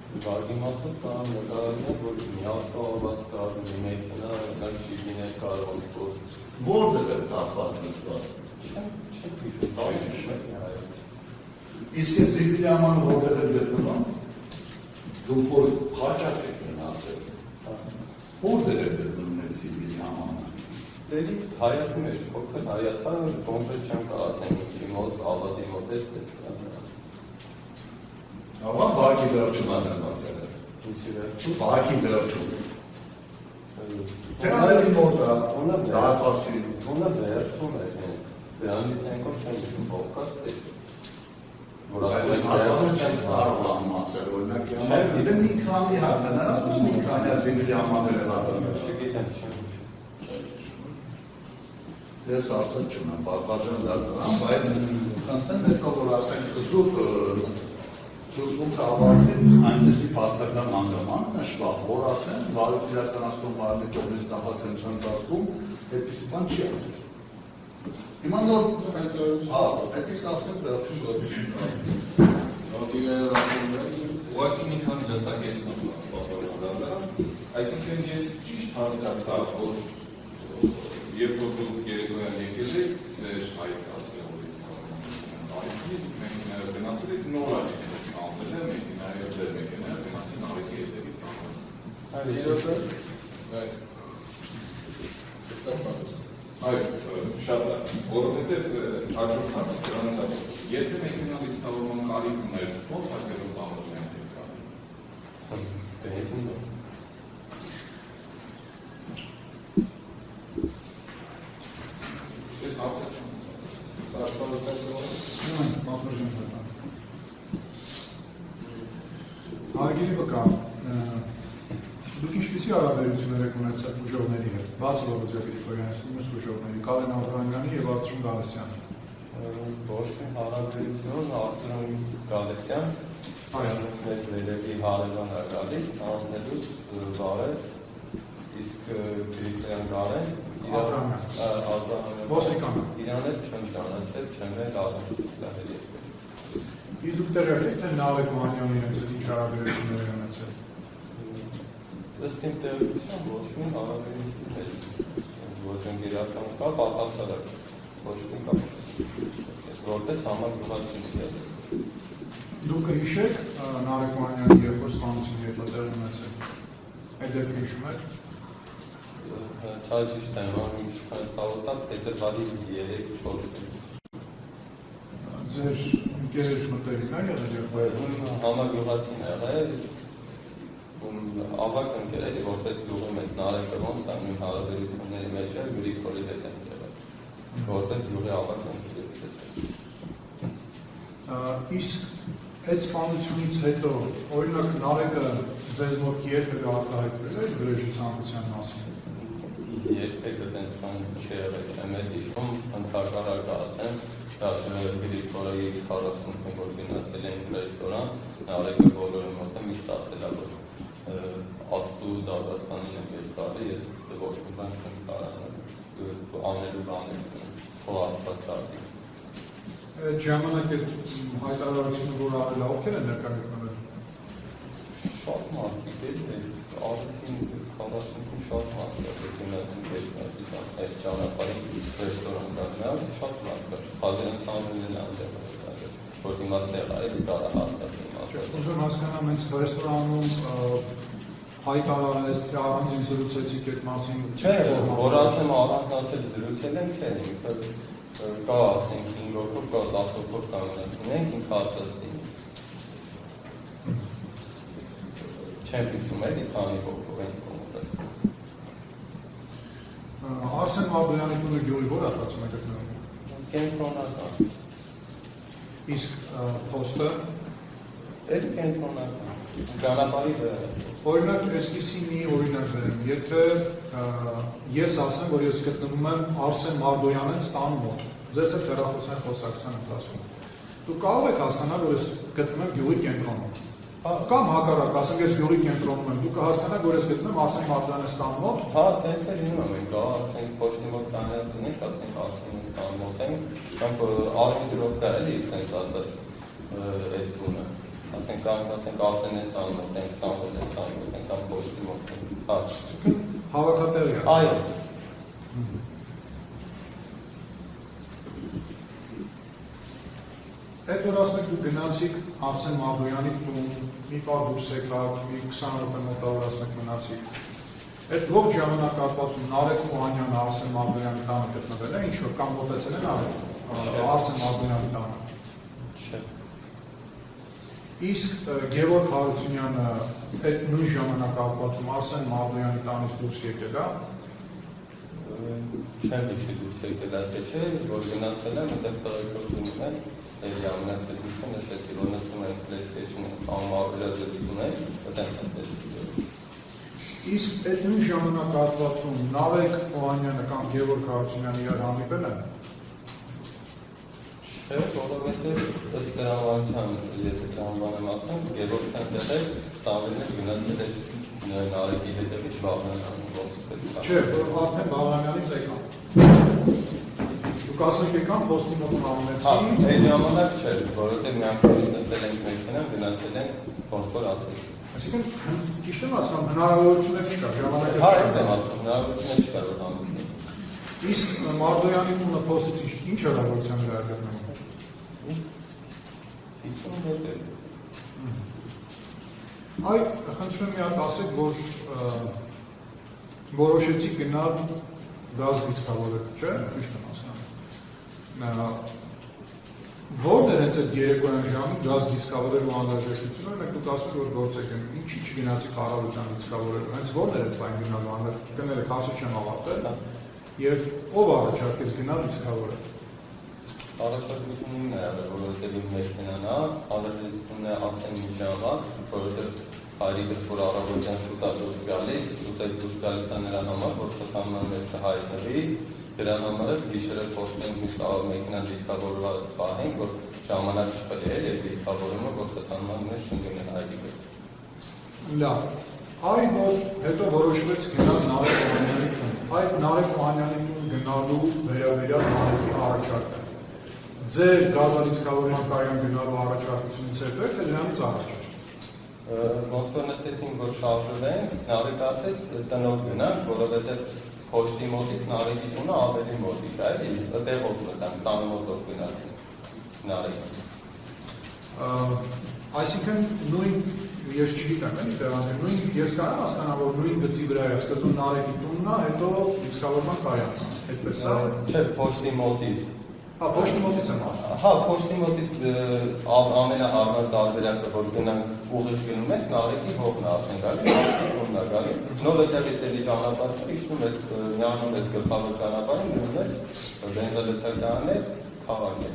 Բարգի մասով կա նկարագրել, որ մի ավտոավազ կա, մի մեքենա, նակ շիպիներ կարող որ որտեղ է կախված նստած։ չեմ հիշում, տարի չեմ հայաց։ Իսկ այդ Զիվիլի ամանը որտեղ է գտնվում, դուք որ հաճախ եք գնացել, որտեղ է գտնվում այդ Զիվիլի ամանը։ Դերի հայացում է, փոքր հայացա, կոնկրետ չեմ կարող ասեմ, ինչի մոտ, ավազի մոտ է, Ահա բակի վերջում անդրադարձել է։ ինչի վերջում։ Բակի վերջում։ Թե ավելի մոտ է, դահատասի։ Ունը վերջում է հենց, դրանից ենքով չեմ հիշում, փոքր թե չէ։ որ ասում եք հատվածը չեմ կարող ասել, օրինակ դե մի քանի հատ հնարավոր մի քանի հատ զինվի ամաները հատանել։ չգիտեմ, Ես ասել չունեմ, պատվաճան դարձան, բայց խնդրեմ հետո որ ասենք զուտ ցուցմունքը ավարտել այնպեսի փաստական հանգամանք նշվա, որ ասեն վարույթ իրականացնում մարմնի կողմից նախաձեռնության ընթացքում այդպիսի բան չի ասել։ Հիմա նոր այդպես ասեմ դա ուղղակի մի քանի դաստակեցնում պատասխանատվը, այսինքն ես ճիշտ հասկացա, որ երբ որ դուք երեկոյան եկել եք, ձեր հայք ասեղորից նարիքի, մենք գնացել եք նորալից ստանվել է, մեքենայով ձեր մեքենայով գնացել նարիքի հետևից ստանվել։ Այո, շատ լավ, որովհետև հաջորդ հարցը դրանից է, եթե մեքենայից ստավորման կարիք ուներ, ո՞նց հարկերով ծավալում են Ես հարցը չեմ Հարգելի վկա, դուք ինչպիսի հարաբերություններ եք ունեցել ուժողների հետ, բաց Լոռուձյա Գրիգորյանից, մյուս ուժողների, Կարեն Աբրահամյանի եւ Արծրուն Գալստյանի։ Ոչ մի հարաբերություն, Արծրուն Գալստյան, մեզ վերևի հարևան է գալիս, անցնելուց վարել, իսկ Գրիգորյան Կարեն, Ոստիկանը։ իրան հետ չեմ ճանաչել, չեմ էլ առնչվել եկել։ Իսկ դուք տեղյակ եք, թե Նարեկ Մանյանի իրենց հետ ինչ հարաբերություններ են ունեցել։ Ըստ իմ տեղեկության ոչ մի հարաբերություն ոչ ընկերական կա, պատասխանատու ոչ մի կա։ Որպես համագործակցություն։ Դուք հիշեք Նարեկ Մանյանի երկու սպանությունը երբ տեղի ունեցել։ Այդ դեպքը հիշում եք։ Չարժիշտ եմ, անում շքանստավորտակ, հետևալի 3-4 Ձեր ընկերեր մտերին է եղել եղբայրում։ Համագործակցին եղել, ավակ ընկերելի, որպես գյուղի մեծ Նարեկը ոնց է, նույն հարաբերությունների մեջ է, Գրիգորի հետ են եղել, որպես գյուղի ավակ ընկերից տեսել։ Իսկ այդ սպանությունից հետո, օրինակ Նարեկը ձեզ մոտ երբևէ արտահայտվել է վրեժի ցանկության մասին։ Երբեք այդպես բան չի եղել, չեմ էլ հիշում, ընդհակառակը ասեմ, Գրիգորի 45 որ գնացել էին ռեստորան, Նարեկը բոլորի մոտ է միշտ ասել է, որ Աստծու դատաստանին եմ ես տալի, ես ոչ մի բան չեմ կարող անելու բաներ չունեմ, թող Աստված դատի։ Այդ ժամանակ այդ հայտարարությունը, որ արել է, ովքեր են ներկա գտնվել։ Շատ մարդիկ էլ արդեն 45 շատ մարդիկ այդ ճանապարհին ռեստորան կազմել, շատ մարդիկ, հազարան սամուլին անձեր, որ իմաստեղ այլ կարա հաստատի իմաստեղ։ Ուզում հասկանամ, հենց ռեստորանում հայտարարես, թե առանձին զրուցեցիք այդ մասին։ Չէ, որ ասեմ առանձնացել զրուցել են, չէ, ինքը կա ասենք 5 հոգով, կա 10 հոգով կանգնեցին ենք, ինքը ասած լինի։ Չեմ հիշում էլի քանի հոգով ենք կողմել։ Արսեն Մաբրյանի տունը գյուղի որ հատվածում է գտնվում։ Կենտրոնական։ Իսկ փոստը Էլ կենտրոնական։ Ճանապարհի վրա։ օրինակ այսպիսի մի օրինակ բերեմ, եթե ես ասեմ, որ ես գտնվում եմ Արսեն Մարդոյանից տան մոտ, ձեզ հետ հեռախոսային խոսակցության ընթացքում։ Դուք կարող եք հասկանալ, որ ես գտնվում եմ գյուղի կենտրոնում։ Կամ հակառակ, ասենք ես գյուղի կենտրոնում եմ, դուք հասկանաք, որ ես գտնվում եմ Արսեն Մարդոյանից տան մոտ։ Հա, տենց է լինում ենք, ասենք փոստի մոտ կանած դնենք, ասենք Արսենից տան մոտ ենք, կամ արվիզրով դա էլի սենց ասած այդ տունը։ Ասենք Արսենից տան մոտ ենք, Սամվելից տան մոտ ենք, կամ փոստի մոտ ենք։ Հա։ Հավաքատեղի է։ Այո։ Այդ որ ասենք դուք գնացիք Արսեն Մաբրյանի տուն, մի պար դուրս եկաք, մի 20 րոպե մոտավոր ասենք մնացիք։ Այդ ողջ ժամանակահատվածում Նարեկ Մոհանյանը Արսեն Մաբրյանի տանը գտնվել է, ինչ որ կամ մոտեցել են Արսեն Մաբրյանի տանը։ Չէ։ Իսկ Գևորգ Հարությունյանը այդ նույն ժամանակահատվածում Արսեն Մաբրյանի տանից դուրս եկել է։ Չեմ հիշի դուրս եկել է, թե չէ, որ գնացել եմ, այդտեղ տեղեկով դնում են, Էլի ամենասկզբունքը նշեցի, որ նստում են PlayStation-ը, ամառուհրազրություն են, այդպես է։ Իսկ այդ նույն ժամանակահատվածում Նավեկ Օհանյանը կամ Գևորգ Հարությունյանը իրար հանդիպել են։ Չէ, որովհետև ըստ դրամատության, եթե դրամանեմ ասեմ, Գևորգն այնտեղ է, Սամվելն գնացել էր Նարեկի հետևից Բաղրամյանին ոնց պետք է։ Չէ, որ արդեն Բաղրամյանից եկան։ Դուք ասեք եկան ոստի մոտ համեցի։ Այդ ժամանակ չէր, որովհետև մի անգամից նստել ենք մեքենան, գնացել ենք ոնց որ ասել։ Այսինքն ճիշտ եմ ասում, հնարավորությունը չկա, ժամանակը Հա, չկա։ եմ ասում, հնարավորությունը չկա որ համեցնի։ Իսկ Մարդոյանի տունը փոստից ինչ հնարավորության վրա է գտնվում։ 50 հոգի։ Այ խնդրում եմ մի հատ ասեք, որ որոշեցի գնալ գազ դիսկավորել, չէ՞, ճիշտ եմ ասում։ Որն էր հենց այդ երեկոյան ժամին գազ դիսկավորելու անհրաժեշտությունը, մենք դուք ասում եք, որ գործեք են, ինչի չգնացի կառավարության դիսկավորելու, հենց որն էր այդ բան գնալու անհրաժեշտ, հասու չեմ ավարտել, եւ ով առաջարկեց գնալ դիսկավորել։ Առաջարկությունն է եղել, որովհետև իմ մեքենան է, առաջարկությունն է ասեմ մի ժամանակ, որովհետև հայրիկս որ առավոտյան շուտ է դուրս գալիս, շուտ է դուրս գալիս է նրա համար, որ խսանման մեջ չհայտնվի, դրա համար էլ գիշերը փորձում ենք միշտ մեքենան դիսկավորված պահենք, որ ժամանակ չպետք է եւ դիսկավորումը, որ խսանման մեջ չընկնի հայրիկը։ Լավ։ Այ որ հետո որոշվեց գնալ Նարեկ Օհանյանի տուն։ Այդ Նարեկ Օհանյանի տուն գնալու վերաբերյալ Նարեկի առաջարկը։ Ձեր գազադիսկավորման կայան գնալու առաջարկությունից հետո է, թե դրանից առաջ։ Ոնց որ նստեցինք, որ շարժվենք, Նարեկը ասեց տնով գնանք, որովհետև Փոշտի մոտից Նարեկի տունը ավելի մոտիկ է, էլի, այդտեղով մտանք, տանը մոտով գնացինք Նարեկի։ Այսինքն նույն ես չգիտեմ, էլի դրանից նույն ես կարող հասկանալ, որ նույն գծի վրա է սկզբում Նարեկի տունն է, հետո դիսկավորման կայանն է, այդպես է։ Չէ, Փոշտի մոտից։ Հա, Փոշտի մոտից եմ ասում։ Հա, Փոշտի մոտից ամենահարմար տարբերակը, որ գնանք ուղիղ գնում ես, Նարեկի հողն է արդեն գալի, Նարեկի հողն է գալի։ Նոր այդտեղից էլի ճանապարհը իջնում ես, միանում ես գլխավոր ճանապարհին, գնում ես բենզալեցականներ, քաղաք է։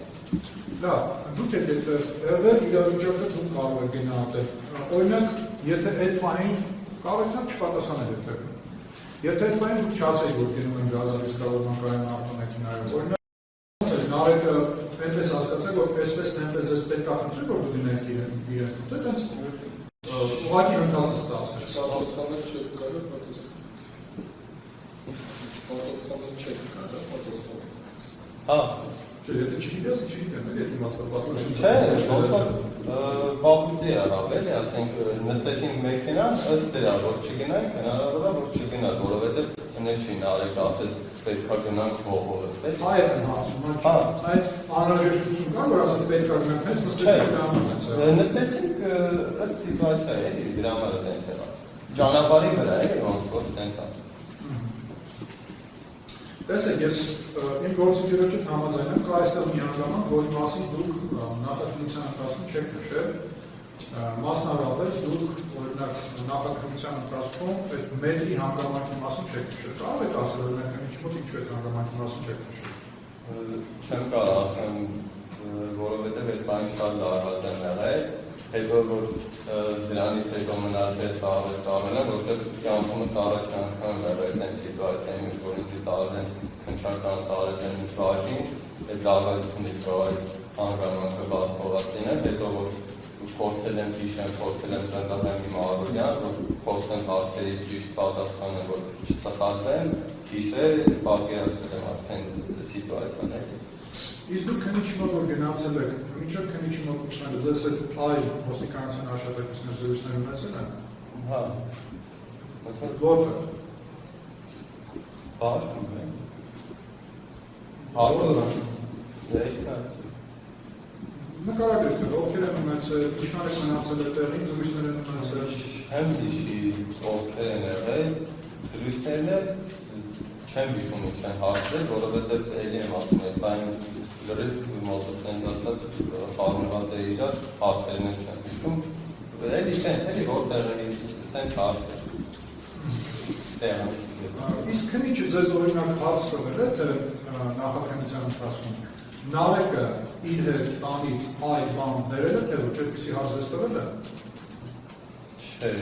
Լավ, դուք եք եղել իրավիճակը դուք կարող եք գնահատել։ Օրինակ, եթե այդ պահին կարող եք չպատասխանել այդտեղ։ Եթե այդ պահին դուք չասեիք, որ գնում են գազադիսկավորման կայան ավտոմեքենայով, օրինակ Նարեկը այնպես հասկացեք, որ այսպես նույնպես ես պետք է խնդրեմ, որ դու դնեք իրենց տուն, այդպես ուղղակի հնդասը ստացվեց։ Սա հասկանալ չեք կարող, պատասխանել չեք կարող, պատասխանել։ Հա, Չէ, եթե չգիտես, չգիտեմ, եթե մասնապատվություն չէ, ոնց որ բախուտի եղավ, էլի, ասենք նստեցինք մեքենան, ըստ դրա, որ չգնանք, հնարավոր է, որ չգնանք, որովհետև հենց չի Նարեկը ասեց պետք է գնանք հողովս, էլի։ Այդ են հարցում, այդ անհրաժեշտություն կա, որ ասած պետք է գնանք, հենց նստեցինք Ըստ սիտուացիայի, էլի, դրա համար է տենց եղավ։ Ճանապարհի վրա, էլի, ոնց որ տենց ասած։ Տեսեք, ես իմ գործընկերոջը համաձայն եմ, կա այստեղ մի հանգամանք, որի մասին դուք նախաքննության ընթացքում չեք նշել, մասնավորապես դուք օրինակ նախաքննության ընթացքում այդ մետրի հանգամանքի մասին չեք նշել։ Կարող եք ասել, օրինակ ինչ մոտ ինչու այդ հանգամանքի մասին չեք նշել։ Չեմ կարող ասեմ, որովհետև այդ բանը շատ լարված եմ եղել, հետո որ դրանից հետո մնացել սարավելը, որտեղ կյանքումս առաջ անգամ եղել այդ սիտուացիայի մեջ, որ ինձ տարել են քննչական տարել են բաժին, այդ լարվածությունից կարող հանգամանքը բաց փողած լինել, հետո որ փորձել եմ հիշեմ, փորձել եմ ճանաչել իմ առօրյան, որ փորձեմ հարցերի ճիշտ պատասխանել, որ չսխալվեմ, հիշել, պատկերացրել եմ արդեն սիտուացիաները։ Իսկ դուք քննիչի մոտ որ գնացել եք, մինչև քննիչի մոտ մտնելու, ձեզ այդ այլ ոստիկանության աշխատակիցներ զրույցներ ունեցել են։ Հա։ Որտե՞ղ։ Բاشում է։ Դե Նկարագրել, ովքեր են ունեցել, ինչքան եք մնացել այդտեղին, զրույցներ են ունեցել։ Չեմ հիշի ովքեր են եղել, զրույցներն չեմ հիշում ինչ են հարցրել, որովհետև էլի եմ ասում, այդ բան լրիվ մոտս sense ասած խառնված է իրար, հարցերն չեմ հիշում, էլի sense էլի որտեղ էլի sense հարցեր։ Իսկ քննիչը ձեզ օրինակ հարց տվել է, թե նախաքննության ընթացքում Նարեկը իր հետ տանից այլ բան բերել է, թե ոչ այդպիսի հարց ես տվել է։ Չէ,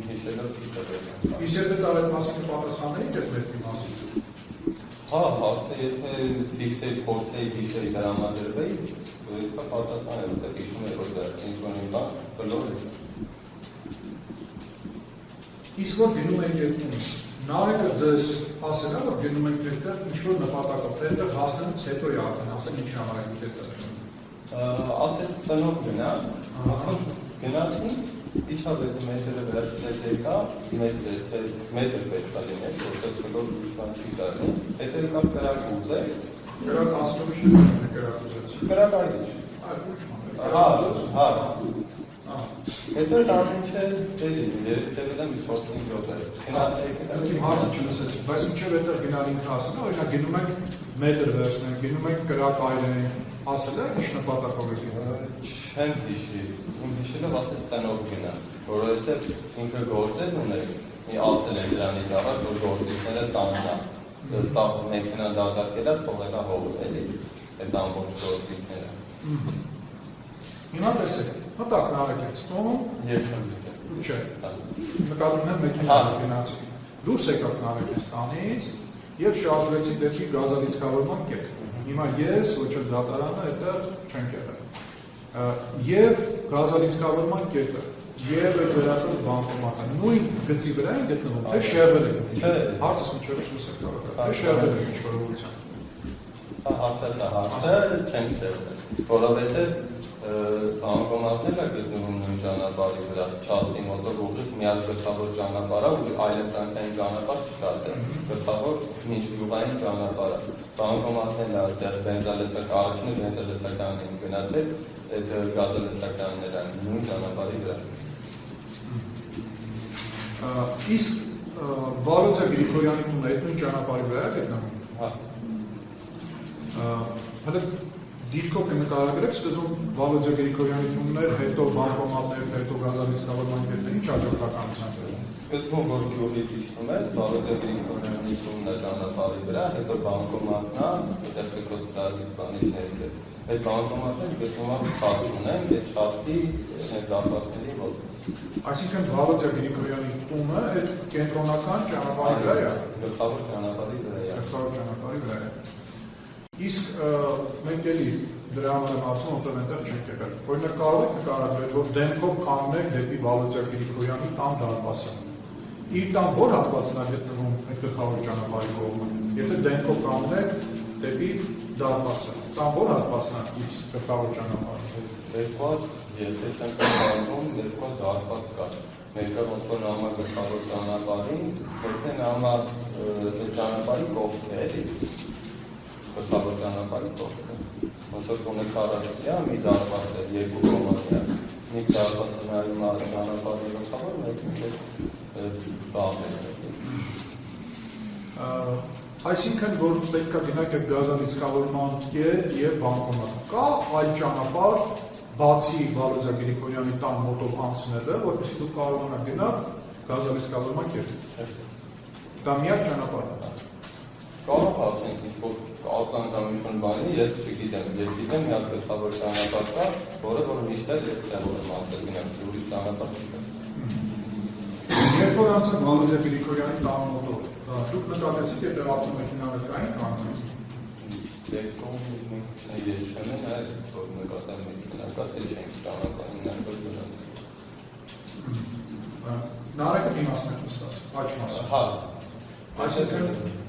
հիշելով չի տվել։ Իսկ եթե տար այդ մասին կպատասխանեի այդ մետքի մասին։ Հա, հարցը եթե ֆիքսեի, փորձեի, հիշեի դրամադրվեի, դա պատասխան է, որտեղ հիշում է, որ դա ինչ-որ մի բան կլոր է։ Իսկ որ գնում եք այդտեղ, Նարեկը ձեզ ասել է, որ գնում եք այդտեղ ինչ-որ նպատակով, թե այդտեղ հասնելուց հետո է արդեն ասել ինչ համար եք այդտեղ։ Ասեց տնով գնա, գնացի, իջավ այդ մետրը վերցրեց եկա, մետր պետք է լինել, որտեղ կլոր բան չի կարելի, հետո եկավ կրակ ուզեց, Կրակ ասում եմ կրակ ուզեց։ կրակ այլ Այլ ոչ ման։ հա, հետո դառնում չէ դերել եմ 4-5 րոպե։ Իմ հարցը չլսեց, բայց ինչև այդտեղ գնալ ինքը ասել է, օրինակ գնում եք մետր վերցնենք, գնում եք կրակ այլենք, ասել է ինչ նպատակով եք գնում։ Չեմ հիշի, իմ հիշելով ասեց տնով գնա, որովհետև ինքը գործեր ուներ, մի ասել են դրանից առաջ, որ գործիքները տաննա, սա մեքենան դատարկել է, թողել է հողս էլի, այդ ամբողջ գործիքները։ Հիմա տեսեք, մտակ նարեք այդ ստոնում, Ես չեմ դիտել։ չէ, նկատում եմ մեքենան գնացի, դուրս եկաք նարեք այդ ստանից և շարժվեցի դեպի գազալիցքավորման կետ։ Հիմա ես, ոչ էլ դատարանը, այդտեղ չենք եղել։ Եվ գազալիցքավորման կետը, և այդ ձեր ասած բանկոմատը, նույն գծի վրա են գտնվում, թե շեղվել եք, հարցս ինչով լսեք կարող է, թե շեղվել եք ինչ-որ ուղղությամբ։ Հաստատ է հարցը, չենք շեղվել, որովհետև բանկոմատները գտնվում նույն ճանապարհի վրա, չաստի մոտով ուղիղ միակ գլխավոր ճանապարհը, ու այլընտրանքային ճանապարհ չկա դեռ, գլխավոր միջյուղային ճանապարհը։ Բանկոմատներն այդտեղ բենզալեցակ առաջինը բենզալեցականին գնացել, այդ գազալեցականները նույն ճանապարհի վրա։ Իսկ Վարոձա Գրիգորյանի տունը այդ նույն ճանապարհի վրա է գտնվում։ Հա։ Հələ դիրքով է նկարագրեք, սկզբում Վալոդյա Գրիգորյանի տուններ, հետո բանկոմատներ, հետո գազալիցքավորման կետեր, ինչ աջակցականությամբ է։ Սկզբում որ գյուղից իջնում ես, Վալոդյա Գրիգորյանի տունն է ճանապարհի վրա, հետո բանկոմատն է, այդտեղ սեկոստարից բանից ներքև։ Այդ բանկոմատները գտնվում են շաստում են, այդ շաստի ներդաշնելի մոտ։ Այսինքն Վալոդյա Գրիգորյանի տունը այդ կենտրոնական ճանապարհի վրա է։ Գլխավոր ճանապարհի վրա է։ Գլխավոր ճանապարհի վրա է։ Իսկ մենք էլի դրա համար եմ ասում, որտեղ այնտեղ չենք եղել։ Օրինակ կարող եք նկարագրել, որ դեմքով կանգնեք դեպի Վալոդյա Գրիգորյանի տան դարպասը։ Իր տան որ հատվածն է գտնվում այդ գլխավոր ճանապարհի կողմը։ Եթե դեմքով կանգնեք դեպի դարպասը, տան որ հատվածն է ից գլխավոր ճանապարհը։ Երկու եթե չեմ կազմում, երկու դարպաս կա։ Մեկը ոնց որ նամա գլխավոր ճանապարհին, մեկը նամա ճանապարհի կողքն է, էլի։ Գլխավոր ճանապարհի կողքը։ Ոնց որ տունը քառակուսիա, մի դարպաս է, երկու կողմանի է։ Մի դարպասը նայում է ճանապարհի գլխավոր, մեկը բաղ է։ Այսինքն, որ պետք է գնաք այդ գազալիցքավորման կետ և բանկոմատ։ Կա այլ ճանապարհ, բացի Վալոդյա Գրիգորյանի տան մոտով անցնելը, որպեսզի դուք կարողանաք գնալ գազալիցքավորման կետին։ Դա միակ ճանապարհն է։ Կարող ասենք ինչ-որ ածանցամ ինչ-որ բանի, ես չգիտեմ, ես գիտեմ մի հատ գլխավոր ճանապարհ կա, որը որ միշտ էլ ես տեղում եմ ասել գնացի, ուրիշ ճանապարհ չկա։ Երբ որ անցեք Վալոդյա Գրիգորյանի տան մոտով, դուք նկատեցիք այդ ավտոմեքենաները կային կանգնած։ Երկում ես չեմ նայել, որ նկատեմ մեքենա կա, թե չենք ճանապարհին նայել գնացի։ Նարեկը մի մասն եք նստած, աջ մասը։ Հա։ Այսինքն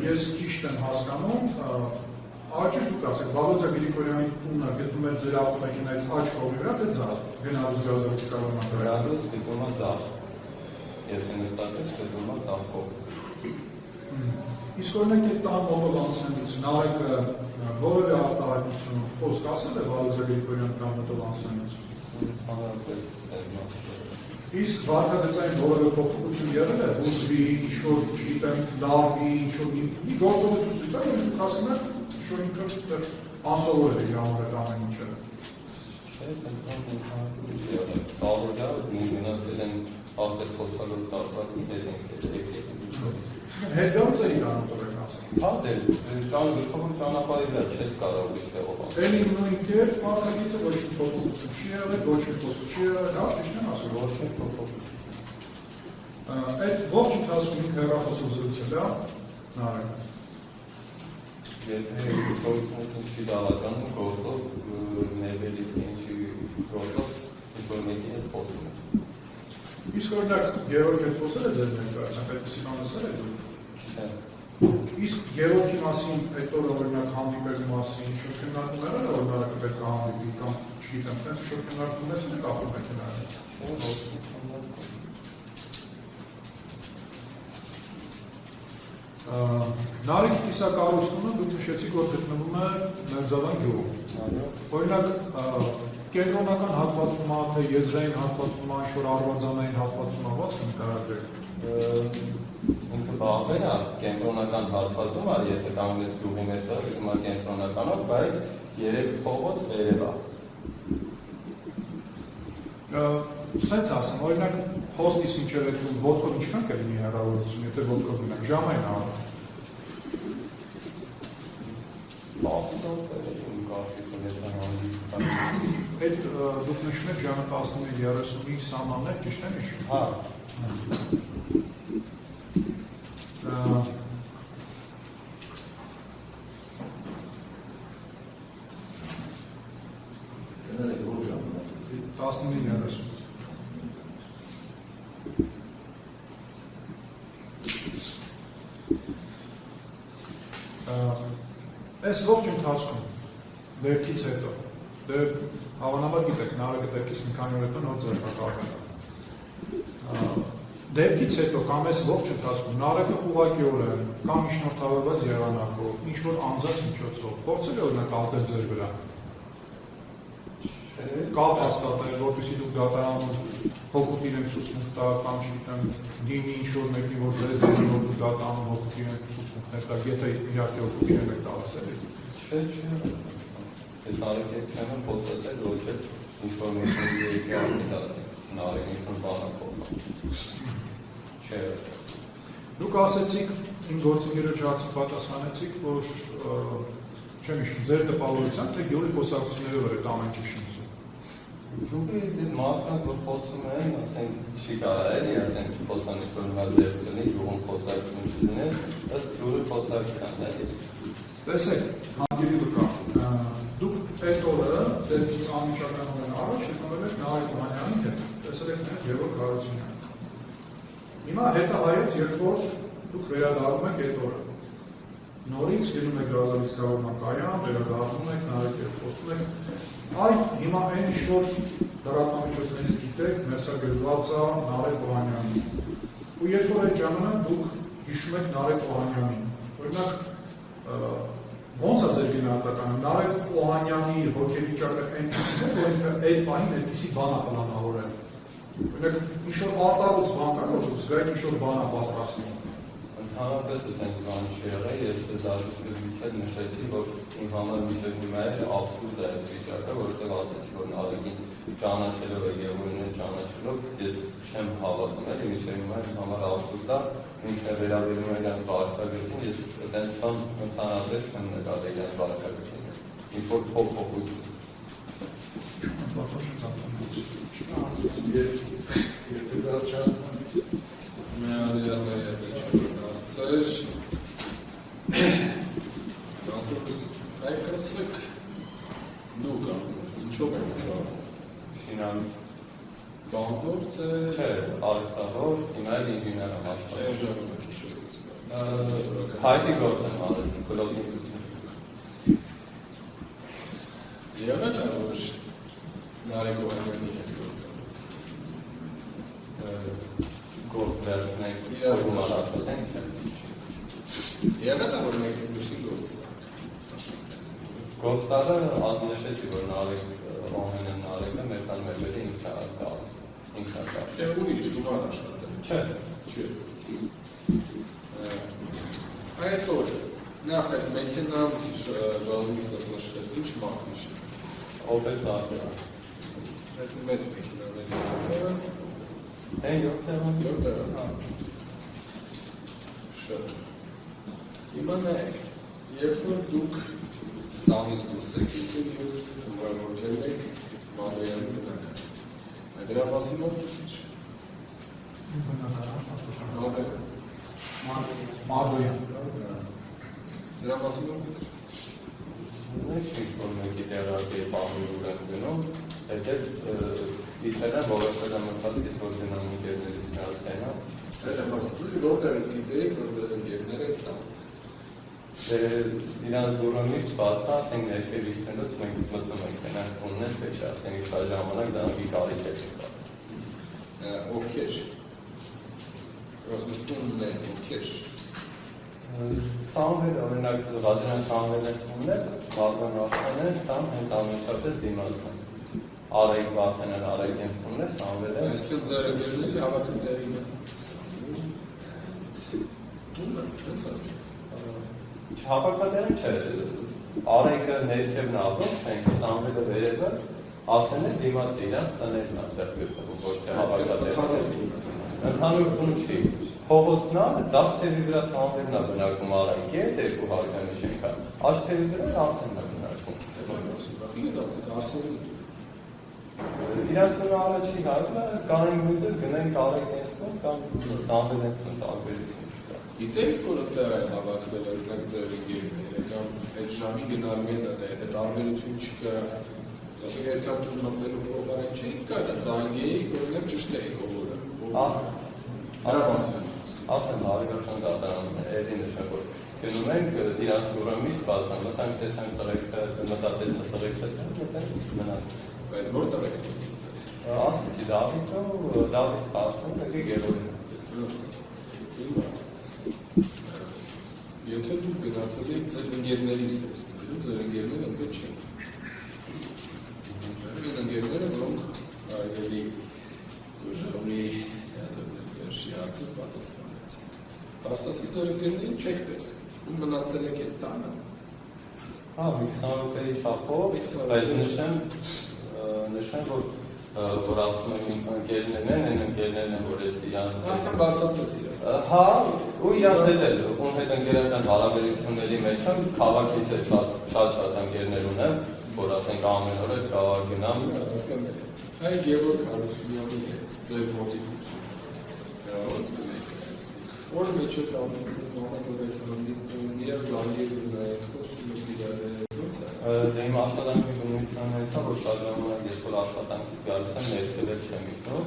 ես ճիշտ եմ հասկանում, աճը դուք ասեք, Վալոդյա Գրիգորյանի տունը գտնում է ձեր ավտոմեքենայից աջ կողմի վրա, թե ձախ, գնալուց գազալիցքավորման վրա։ Գնալուց գտնում է ձախ։ Եթե նստած ես, գտնում է ձախ կողմ։ Իսկ օրինակ այդ տան մոտով անցնելուց Նարեկը որևէ արտահայտություն խոսք ասել է Վալոդյա Գրիգորյանի տան մոտով անցնելուց։ Ընդհանրապես Իսկ վարկագծային որևէ փոփոխություն եղել է, ուզվի, ինչ-որ, չգիտեմ, լավի, ինչ-որ մի գործողություն ցույց տա, որ դուք ասում եք, ինչ-որ ինքը անսովոր է իր համար այդ ամեն ինչը։ չէ, կարող է գնացել են ասել խոսալուց ապրանքի հետ ենք եկել։ Հետգալուց է իրան ուտորեն ասում։ Հա, դե գլխավոր ճանապարհի վրա չես կարող ուրիշ տեղով ասել։ Էլի նույն կերպ մարդագիծը ոչ մի փոփոխություն չի եղել, ոչ մի խոսք չի եղել, հա, ճիշտ եմ ասում։ Ոչ մի փոփոխություն։ Այդ ողջ ընթացքում ինքը հեռախոսով զրուցել է, Նարեկը։ Եթե գործունեությունը չի դավաճանում, գործով ներվելի ինչի գործով ինչ-որ մեկի հետ խոսում է։ Իսկ օրինակ Գևորգ հետ խոսել է ձեր ներկայացան, այդպիսի բան ասել է դու։ Չէ։ Իսկ Գևորգի մասին, այդ օրը օրինակ հանդիպելու մասին, շուտ քննարկում եղել է, որ Նարեկը պետք է հանդիպի կամ չգիտեմ, տենց շուտ քննարկումներն եք ապրում մեքենայում։ Նարեկի կիսակառուցումը դուք նշեցիք, որ գտնվում է Մերձավան գյուղում։ Օրինակ կենտրոնական հատվածում, թե եզրային հատվածում, ինչ-որ արվարձանային հատվածում ավաց նկարագրեք։ Ինքը բաղվել է կենտրոնական հատվածում, եթե կանգնես գյուղի մեջ դրած, հիմա կենտրոնականով, բայց երեք փողոց վերև է։ Սենց ասեմ, օրինակ հոստիս ինչեր է դու ոտքով ինչքան կլինի հեռավորություն, եթե ոտքով գնանք, ժամային առ։ Այդ դուք նշում եք ժամը 15:35 սահմաններ, ճիշտ եմ հիշում։ Հա։ Գնալեք որ ժամը ասացի։ 15:30։ Այս ողջ ընթացքում դեպքից հետո, դե հավանաբար գիտեք, Նարեկը դեպքից մի քանի օր հետո նոր ձերբակալվել է։ Դեպքից հետո կամ այս ողջ ընթացքում Նարեկը ուղղակիորեն կամ իշնորհավորված եղանակով, ինչ-որ անձած միջոցով փորձել է օրինակ ալտել ձեր վրա։ Կապ հաստատել, որպեսզի դուք դատարանում հոգուտին եք ցուցմունք տա, կամ չգիտեմ, դիմի ինչ-որ մեկին, որ ձեզ դիմի, որ դուք դատարանում հոգուտին եք ցուցմունքներ տա, եթե իհարկե հոգուտին եք տալիս էլի։ Չէ։ Այս Նարեկը չեմ փոխել, ոչ էլ ինչ-որ մեկին երկի ասել ասել, Նարեկը ինչ-որ բան է փոխել։ Չէ։ Դուք ասեցիք, իմ գործընկերոջ հարցին պատասխանեցիք, որ չեմ հիշում, ձեր տպավորության, թե գյուղի խոսակցություններով էր այդ ամեն ինչ շնչում։ Գյուղի մարդկանց, որ խոսում են, ասենք, չի կարա էլի, ասենք, խոսանիշ, որ նա ձեր կլինի, գյուղում խոսակցություն չլիներ, ըստ գյուղի խոսակցության էլի։ Տեսեք, հանգերի վկա, դուք այդ օրը, դեպքից անմիջական օրեն առաջ, հետովել եք Նարեկ Օհանյանի հետ, տեսել եք նաև Գևորգ Հարությունյանը։ Հիմա հետը հայոց, երբ որ դուք վերադառնում եք այդ օրը, նորից գնում եք գազալիսկավորման կայան, վերադառնում եք, Նարեկի հետ խոսում եք, այդ հիմա այն ինչ-որ լրատվամիջոցներից գիտեք, ներսագրված է Նարեկ Օհանյանին։ Ու երբ որ այդ ժամանակ դուք հիշում եք Նարեկ Օհանյանին, օրինակ ոնց է ձեր գնահատականը, Նարեկ Օհանյանի հոգեվիճակը այնպիսին է, որ ինքը այդ պահին այդպիսի բան է պլանավորել։ Օրինակ ինչ-որ արտարոց բան կա, որ զգայք ինչ-որ բան է պատրաստում։ Ընդհանրապես այդպես բան չի եղել, ես դաժե սկզբից էլ նշեցի, որ իմ համար միշտ հիմա է աբսուրդ է այս վիճակը, որովհետև ասեցի, որ Նարեկին ճանաչելով է Գևորգին ճանաչելով, ես չեմ հավատում էլ, միշտ հիմա իմ համար աբսուրդ է, ինչ է վերաբերում է իրենց վարքագծին, ես այդպես բան ընդհանրապես չեմ նկատել իրենց վարքագծին, ինչ-որ փոփոխություն։ Եթե վերջացնեմ Միադրյալների հետ հարցեր, այկացեք դուք ինչով եք սրավ։ Շինանոց։ Բանվոր, թե… Չէ, արհեստավոր, հիմա էլ ինժեներ եմ աշխատում։ Այ ժամանակ ինչով եք սրավ։ Հայտի գործ եմ արել, գլոբնիկություն։ Եղել է, որ Նարեկ Օհանյանի հետ գործ եմ։ Գործ վերցնենք, Իրավունք աշխատենք, չէ։ Եղել է, որ մենք մյուսի գործ տանք։ Գործ տալը նշեցի, որ Նարեկ Օհանյան Նարեկը մեր տան մեր պետը ինքնա կա։ Թե ուրիշ գումար աշխատել։ Չէ։ Չէ։ Այդ օրը, նախ այդ մեքենան ժալումից ասլաշկետ, ինչ մախնիշ է։ Opel Zafira։ Այս մեծ մեքենաների սարերը, Հեն յոթ տեղը։ յոթերը։ Շատ։ Հիմա նայեք, երբ որ դուք տանից դուրս եք եկել և ուղևորվել եք Մադոյանի բնակարան, դրա մասին ով գիտեր։ Մադոյան։ Դրա մասին ով գիտեր։ Ինչ որ մեկի տեղակի պահում ուրենք դնում, հետև իչենը որոշել եմ ընթացքից, որ դնում ընկերներից միած տենա։ Որտեղից գիտեիք, որ ձեր ընկերները տան։ Իրանց դուրը միշտ բաց է, ասենք ներքև իջնելուց մենք մտնում ենք մենակ ունեն, պետք է ասենք սա ժամանակ զանգի կարիք է չկա։ Ովքեր։ Ոսմս տունն է, ովքեր։ Սամվել, օրինակ Ղազարյան Սամվելից ունեն, Մարգան Արսենեն, տան հենց ամենքատես դիմացն են։ Արայիկ Վարդենեն, Արայիկ ինձ ունեն, Սամվելը։ Այսինքն ձեր ընկերների հավաքը տեղի է։ Տունը, հենց ասեմ։ Չհապակատերն չէ, Արայիկը ներքևն ապրում չենք, Սամվելը վերևը, Արսենը դիմացը իրանց տներն ատեղ գրկվում, ոչ թե հավակատերն։ Ընդհանուր տուն չի։ Փողոցն է, ձախ թևի վրա Սամվելն է բնակվում Արայիկի հետ, երկու հարգանիշ են, աջ թևի վրա Արսենն է բնակվում։ Իրանց տունը առաջի հարմը, կանեն գույցը գնենք Արայիկենց տուն կամ Սամվելենց տուն տարբերություն չկա։ Գիտեք, որ այդտեղ են հավաքվել օրինակ ձեր ընկերները կամ այդ ժամի գնալու են դա, եթե տարբերություն չկա, ասենք երկար տուն մտնելու փոխարեն չէին կարա զանգեիք, օրինակ ճշտեիք օրը։ Ասեմ Արեգաշան դատարանում էլի նշան, որ գնում ենք իրանց դուրը միշտ բաց են, մտանք տեսանք տղեկը, մտատեսը տղեկը, մտենց մնաց։ Բայց որ տղեկ։ Ասեցի Դավիթ ասում եկի Գևորգին։ Եթե դուք գնացել եք ձեր ընկերներին տեսնելու, ձեր ընկերները ընկը չեն։ Այն ընկերները, որոնք այդելի դուժողի հարցը պատասխանեցին։ Փաստացի ձեր ընկերներին չեք տեսել, ու մնացել եք այդ տանը։ Հա, մի 20 րոպեի չափով, բայց նշեմ, որ ասում եմ իմ ընկերներն են, այն ընկերներն են, որ ես իրանց Արդեն բացատրեց իրաց։ Հա, ու իրանց հետ էլ, ում հետ ընկերական հարաբերությունների մեջ եմ, քաղաքից է շատ ընկերներ ունեմ, որ ասենք ամեն օր էլ կարող գնամ։ Հասկանում եմ։ Այ Գևորգ Հարությունյանի հետ ձեր մոտիվությունը։ Ոնց կներկայացնեք։ Որը մեջ է կամենում, եւ զանգեր ունեք, խոսում եք իրար, ոնց է։ Դե իմ աշխատանքի բնույթն է սա, որ շատ ժամանակ ես որ աշխատանքից գալիս եմ, ներքևել չեմ իջնում,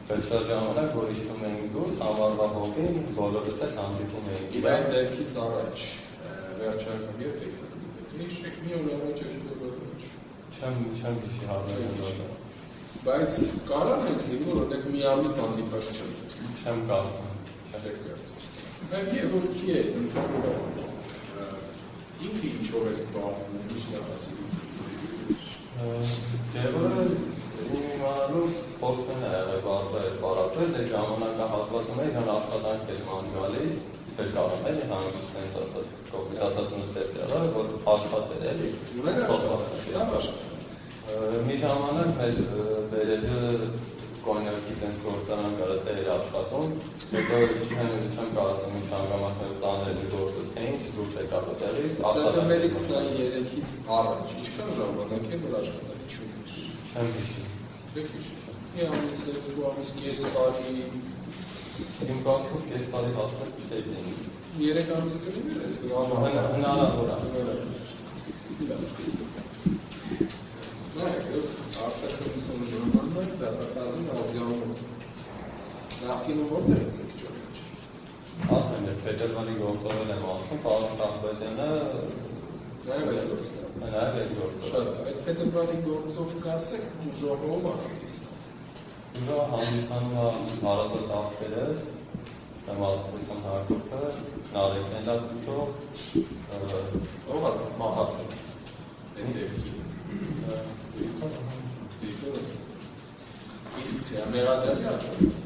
բայց շատ ժամանակ որ իջնում էինք դուրս, ամառվա հոգին, բոլորս էլ հանդիպում էինք։ Իբր դերքից առաջ վերջարկում եք եք մի օր առաջ չեմ հիշի հարցը։ Բայց կարող եք լինի, որ դեք մի ամիս հանդիպած չեմ կարծում։ Չեք կարծում։ Բայց Գևորգի է ընդհանուր ինքը ինչով է զբաղվում, ինչ նպատակի։ Գևորգը իմանալու սպորտսմեն է եղել բարապետ, այդ ժամանակահատվածում էր հան աշխատանք էր ման գալիս, չէր կարող էլի հանգիստ sense ասած, կոպիտ ասած նստել տեղը, որ աշխատել էլի։ Ուներ աշխատել։ Մի ժամանակ մեր վերևը կոնյակի տենց գործարան կարատը էր աշխատում, հետո չեմ կարասում ինչ հանգամանքներ ծանրել գործը թե ինչ, դուրս է կապետելից։ Սեպտեմբերի 23-ից առաջ, ինչքան ժամանակ է, որ աշխատանք չուներ։ Չեմ հիշի։ Չեք հիշի։ Մի ամիս, երկու ամիս, կես տարի։ Իմ կարծիքով կես տարի հաստատ չէր լինի։ 3 ամիս կլիներ, այս հնարավոր է։ Արցախական ժամանակ դատախազին ազգանուն նախկինում որտեղից եք ճանաչել։ Ասեմ, ես Պետերվանի գործողել եմ ասում, պարոն Շահբազյանը Նաև այդ գործը։ Շատ, այդ Պետերվանի գործով կասեք դուժողով հանդիսանում։ Դուժողը հանդիսանում է հարազատ աղբերս, Մազգույսն հարկոպը, նարեկնելա դուժող, ով է մահացել այդ դեպքի։ Իսկ մեղադրյալի ատորից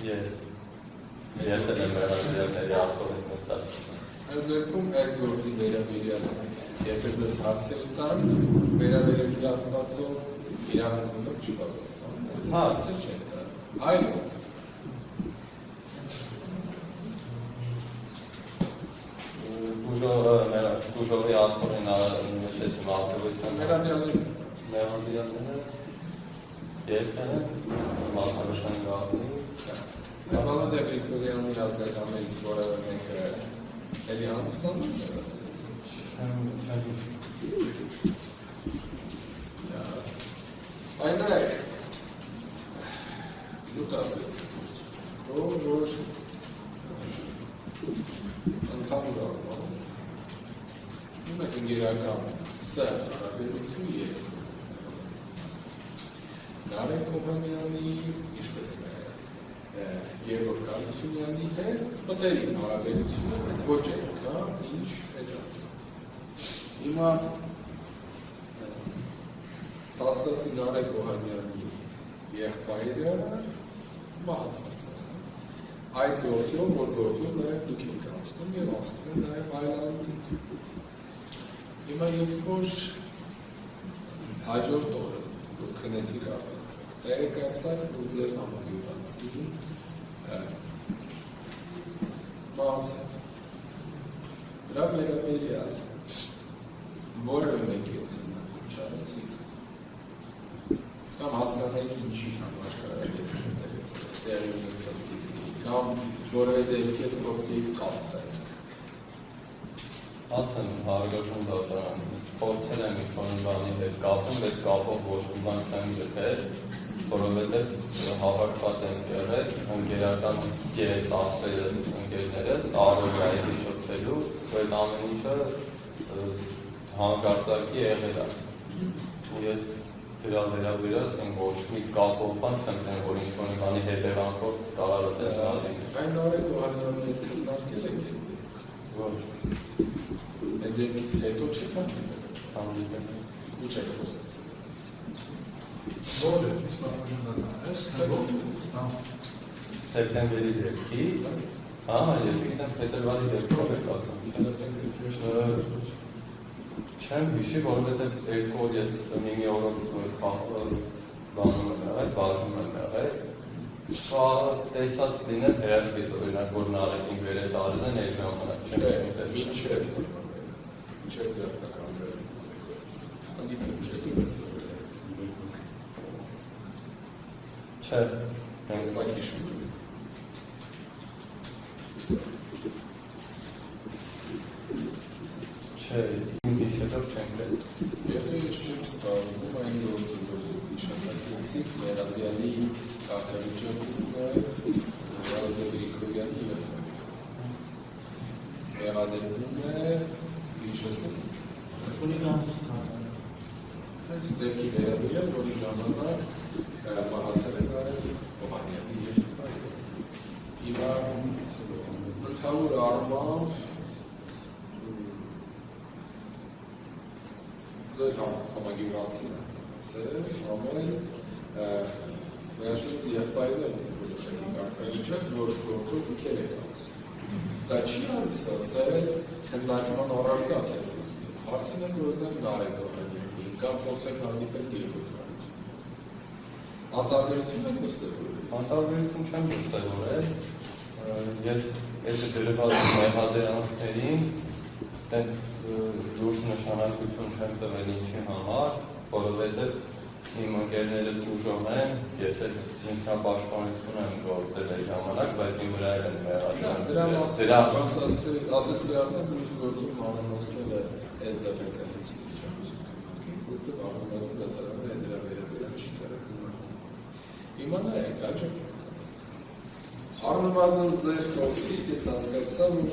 Ես էլ եմ մեղադրյալների ատորից նստած։ Այդ դեպքում այդ գործի վերաբերյալ եթե ձեզ հարցեր տան, վերաբերյալ հատվածով իրավունքով չպատասխանում։ Հարցեր չեք տան։ Այո։ դուժովի աթորին նշեցում ատվույսն Մերանդյանները ես են, մատավշան գաղտնի Վալանտիա Գրիգորյանի ազգականներից որևէ մեկը էլի հանդիսանում Այնայք դուք ասեցիք որ ընդհանուր առմամբ ունեք ընկերական սերտ հարաբերություն երեք Նարեկ Հովհանյանի, ինչպես Գևորգ Կարասունյանի հետ մտերիմ հարաբերությունը, բայց ոչ այդքան, ինչ հետաքրքիր։ Հիմա հաստատի Նարեկ Հովհանյանի եղբայրը մահացած է։ Այդ գործով, որ գործով նաև դուք եք անցնում և անցնում են նաև այլ անձինք։ Հիմա երբ որ հաջորդ օրը որ քնեցիք արդենցեք, տեղեկացաք, որ ձեր համագյուրանցի մահացել։ Դրա վերաբերյալ որևէ մեկի հետ քննարկում չարեցիք, կամ հասկանայիք ինչի համար տեղի ունեցած դեպքի, կամ որևէ դեպքի հետ փորձեիք կապ տալ։ Ասեմ, հարգարժան դատարան, փորձել եմ ինչ-որ բանի հետ կապում, բայց կապով ոչ մի բան չեմ գտել, որովհետև հավաքված եմ եղել ընկերական ես աղբերս ընկերներս առօրյայի շփվելու, որ ամեն ինչը հանկարծակի եղել է։ Ես դրա վերաբերյալ ասեմ ոչ մի կապով բան չեմ տեն, որ ինչ-որ բանի հետևանքով կարող է տեսնել։ Այն Նարեկ Հովհանյանի հետ քննարկել եք Ոչ։ Այդ դեպքից հետո չեք հանդիպել։ Ու չեք խոսեցել։ Որ է, իսկ առաջնորդական Սեպտեմբերի դեպքի, ես գիտեմ փետրվարի դեպքով եք ասում։ Չեմ հիշի, որովհետև երկու օր ես մի օրով բանում եմ եղել, բաժնում եմ եղել։ Տեսած լինեմ հերարկից օրինակ, որ Նարեկին վեր է տարել են այդ ժամանակ չեմ տեսել։ Մինչև ձեռնական վերել։ Հանդիպում չեք իմեցել։ Չէ։ Հստակ հիշում եմ։ Չէ, իմ հիշելով չեմ տեսել։ Եթե ես չեմ սպառնում այն գործը, որ նշանակեցիք Մերանդյանի կարգավիճակում նաև Վալանտիա Գրիգորյանի մեղադեպքում է հիշեցնում ինչ։ Այս դեպքի վերաբերյալ, որի ժամանակ մահացել է նաև Հովհանյանի եղբայրը։ Հիմա ընդհանուր առմամբ ձեր համագյուրանցին ամեն վերաշնից եղբայրը որոշակի կարգավիճակ, որ գործով դուք եք անցնում։ Դա չի հանդիսացել քննարկման առարկա թերորիստի։ Հարցին են օրինակ Նարեկ Հովհանյանի, կամ փորձեք հանդիպել Գևորգ Կարասունյանի։ Անտարբերություն եք դրսևորել։ Անտարբերություն չեմ դրսևորել։ Ես դրված մեղադրանքներին տենց լուրջ նշանակություն չեմ տվել ինչի համար, որովհետև իմ ընկերները դուժով են, ես էլ ինքնապաշտպանություն եմ գործել այդ ժամանակ, բայց իմ վրա են մեղադրանք։ Դրա մասին ասեց վերացնել, որ ինչ գործում անունացնել է SDPK-ից որտեղ առնվազն դատարանը է դրա վերաբերյալ չի կարող քննարկել։ Հիմա նայեք, հաջորդ առնվազն ձեր խոսքից ես հասկացա, որ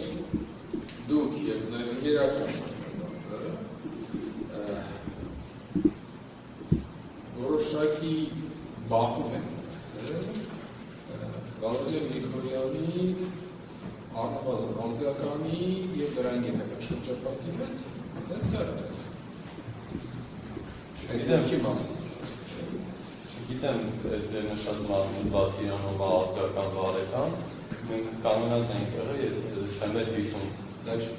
դուք եւ ձեր ընկերական շրջանակը որոշակի բախում եք ունեցել Վալանտիա Գրիգորյանի առնվազն ազգականի եւ դրա ընկերական շրջապատի հետ, այդպես կարող է ասել։ Չգիտեմ չի մասին։ Չգիտեմ ձեր նշած Վասիլյանովա ազգական բարեկամ, մենք կանոնած ենք եղել, ես չեմ էլ հիշում։ Դա չի։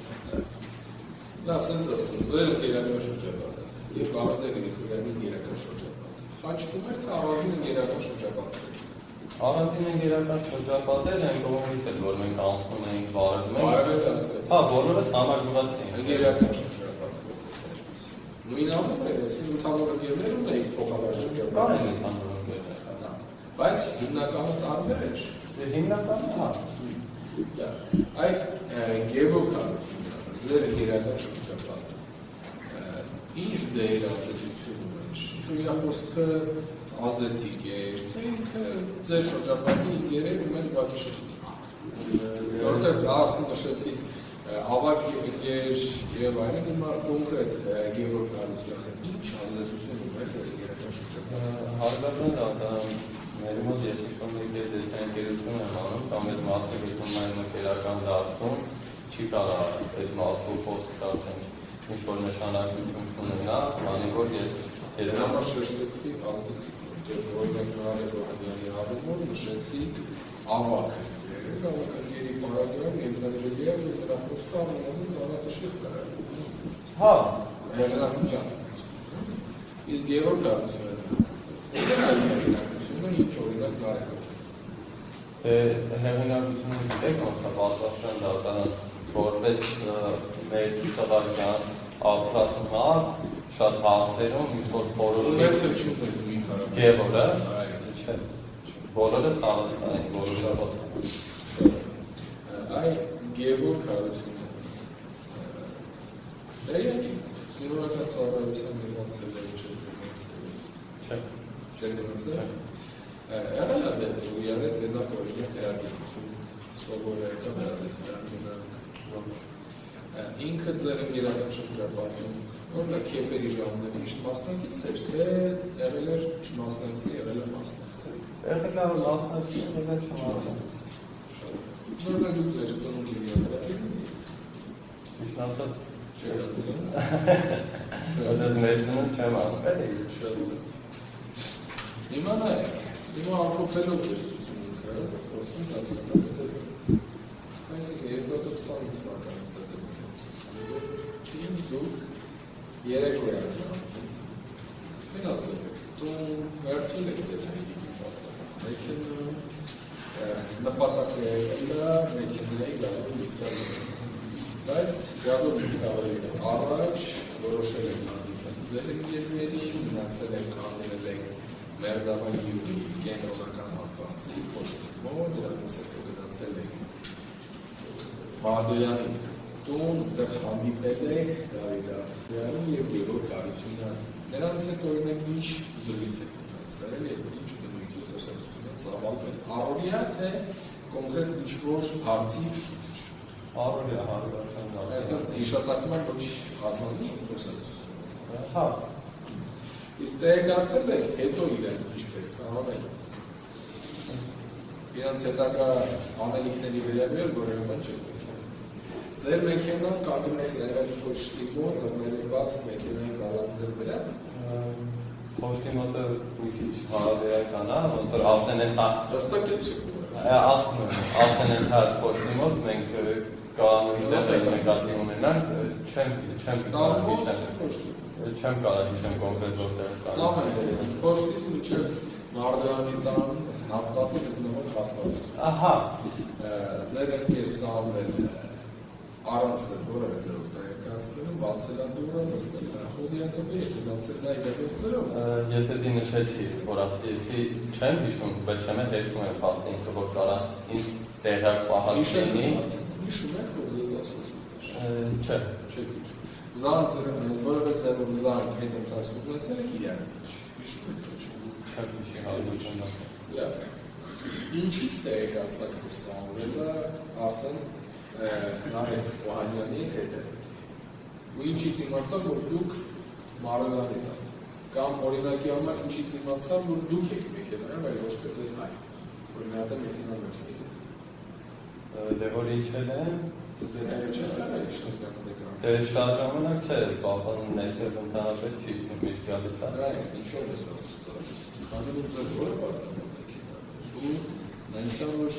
Լավ, սենց ասեմ, ձեր ընկերական շրջապատը եւ Վալանտիա Գրիգորյանի ընկերական շրջապատը։ Խաչվում էր թե առանձին ընկերական շրջապատը։ Առանցին ընկերական շրջապատեր են կողմից էլ, որ մենք անցնում ենք վարում ենք։ Բարևել ասկաց։ Հա, բոլորս համագնված ենք։ Ընկերական շրջապատը ողջ այդպես։ Նույն ամենը ես ընդհանուր ընկերներ ունեի փոխարար շրջապատ։ Կան են ընդհանուր ընկերներ։ Բայց հիմնականը տարբեր էր։ Հիմնականը հա։ Այ գեոգրաֆիա, ձեր ընկերական շրջապատը։ Ինչ դեր ազդեցություն ունի։ Ինչու՞ իր խոսքը ազդեցիկ էր, թե ինքը ձեր շրջապատի ընկերեր ու մեր բակի շրջապատը։ Որտեղ արդեն նշեցիք ավակ ընկեր եւ այլն, հիմա կոնկրետ գեոգրաֆիա ինչ ազդեցություն ունի ձեր ընկերական շրջապատը։ Հարգարժան դա մեր մոտ ես հիշում եմ որ դե ընկերություն եմ անում կամ այդ մարդը գտնում եմ ընկերական դաշտում չի կարա այդ մարդու post-ը ասեն ինչ որ նշանակություն ունենա, քանի որ ես Երբ շեշտեցի ազդեցիկ, երբ օրինակ Նարեկ Օհանյանի հարցում նշեցիք ավակ ընկերի պարագայում ենթադրելի է որ նրա խոսքը ամենազին ծանրակշիռ կրել։ հա, հեղինակության։ Իսկ գեոգրաֆիա հեղինակությունը ինչ օրինակ Նարեկ դե հեղինակությունը դեք ոնց է բացատրան դատարան որպես մեծ տվյալական ապրացմար շատ հարցերում ինչ-որ խորհուրդ Գևորը չէ բոլորը սարսան են բոլորը այ Գևոր քարությունը դերյակի զինվորական ծառայության մենացել է չէ չդեմացել եղել է դեպք ու եղել դենակ օրինակ հրաձգություն սովորել կամ հրաձգություն ինքը ձեր ընկերական շրջապատում օրինակ քեֆերի ժամանակ միշտ մասնակից էր, թե եղել էր չմասնակցի, եղել է մասնակցի։ եղել է մասնակցի, եղել է չմասնակցի։ Նորմալ դուք ձեր ծնունդի միավորել ճիշտ ասած չեք ասում։ Դա մեծն չեմ անում, էլի։ Շատ լավ։ Հիմա նայեք, հիմա ամփոփելով ձեր ցուցումունքը, փորձում հասկանալ այսինքն 2020 թվականից է դեպքում դուք երեկոյան ժամանակ մնացել եք, տուն վերցրել եք ձեր հայրիկի պատրաստը, նպատակը եղել մեքենայի գազով լիցքավորել, բայց գազով լիցքավորելուց առաջ որոշել եք հանդիպել ձեր ընկերներին, մնացել եք կանգնել եք մերձավայրի ու կենտրոնական հատվածի փոշտումով, դրանից հետո գնացել եք Մարդոյանին տուն, դեղ հանդիպել եք Դավիթ Աղբյանի և Գևորգ Հարությունյանի։ Նրանց հետ օրինակ ինչ զրույց եք ունեցել և ինչ բնույթի խոսակցություն է ծավալվել։ Առօրյա թե կոնկրետ ինչ-որ հարցի շուրջ։ Առօրյա հարգարժան Այսինքն հիշատակում եմ ոչ արմանի խոսակցություն։ հա Իսկ տեղեկացել եք հետո իրեն ինչ պետք է անել։ Իրանց հետագա անելիքների վերաբերյալ որևէ բան չեք Ձեր մեքենան կանգնեց եղել փոշտի մոտ, ներված մեքենայի բալանների վրա։ Փոշտի մոտը մի քիչ հարաբերական է, ոնց որ ասենես հա հստակեց չեք։ ասենես հա փոշտի մոտ մենք կանոնի դեպք նկատի ունենանք, չեմ կարող հիշեմ կոնկրետ որտեղ կան։ Լավ է, փոշտից մինչև Մարդոյանի տան հատվածը գտնվող հատվածը։ Ահա, ձեր ընկեր Սամվել առանց ձեզ որևէ ձերով տեղեկացնելու բացել է դուռը, նստել է խոդիատոպի և գնացել նա իր գործերով։ Ես էդի նշեցի, որ ասեցի, չեմ հիշում, բայց չեմ հետքում եմ փաստի ինքը, որ կարա ինձ տեղյակ պահած լինի։ Հիշում եք, որ ձեզ ասացին։ Չէ։ Չեք հիշում։ Զանգ որևէ ձևով զանգ հետ ընթացքում ունեցել եք իրար մեջ։ Հիշում եք, թե չեմ հիշի հարություն։ Լավ է։ Ինչից տեղեկացաք, որ Սամվելը արդեն Նարեկ Օհանյանի հետ է։ Ու ինչից իմացավ, որ դուք Մարոյանին եք։ Կամ օրինակի համար ինչից իմացավ, որ դուք եք մեքենայով, այլ ոչ թե ձեր հայ։ Որ մի հատ է մեքենա վերցնել։ Դե որ իջել են, ձեր հայը չեղել է շրջակայքում։ դե շատ ժամանակ չէ, պապան ներքև ընդհանրապես չի միշտ գալիս է։ Այո, ինչու՞ ես ասում։ Քանի որ ձեր որը պատահել մեքենա։ Ու նայեցան, որ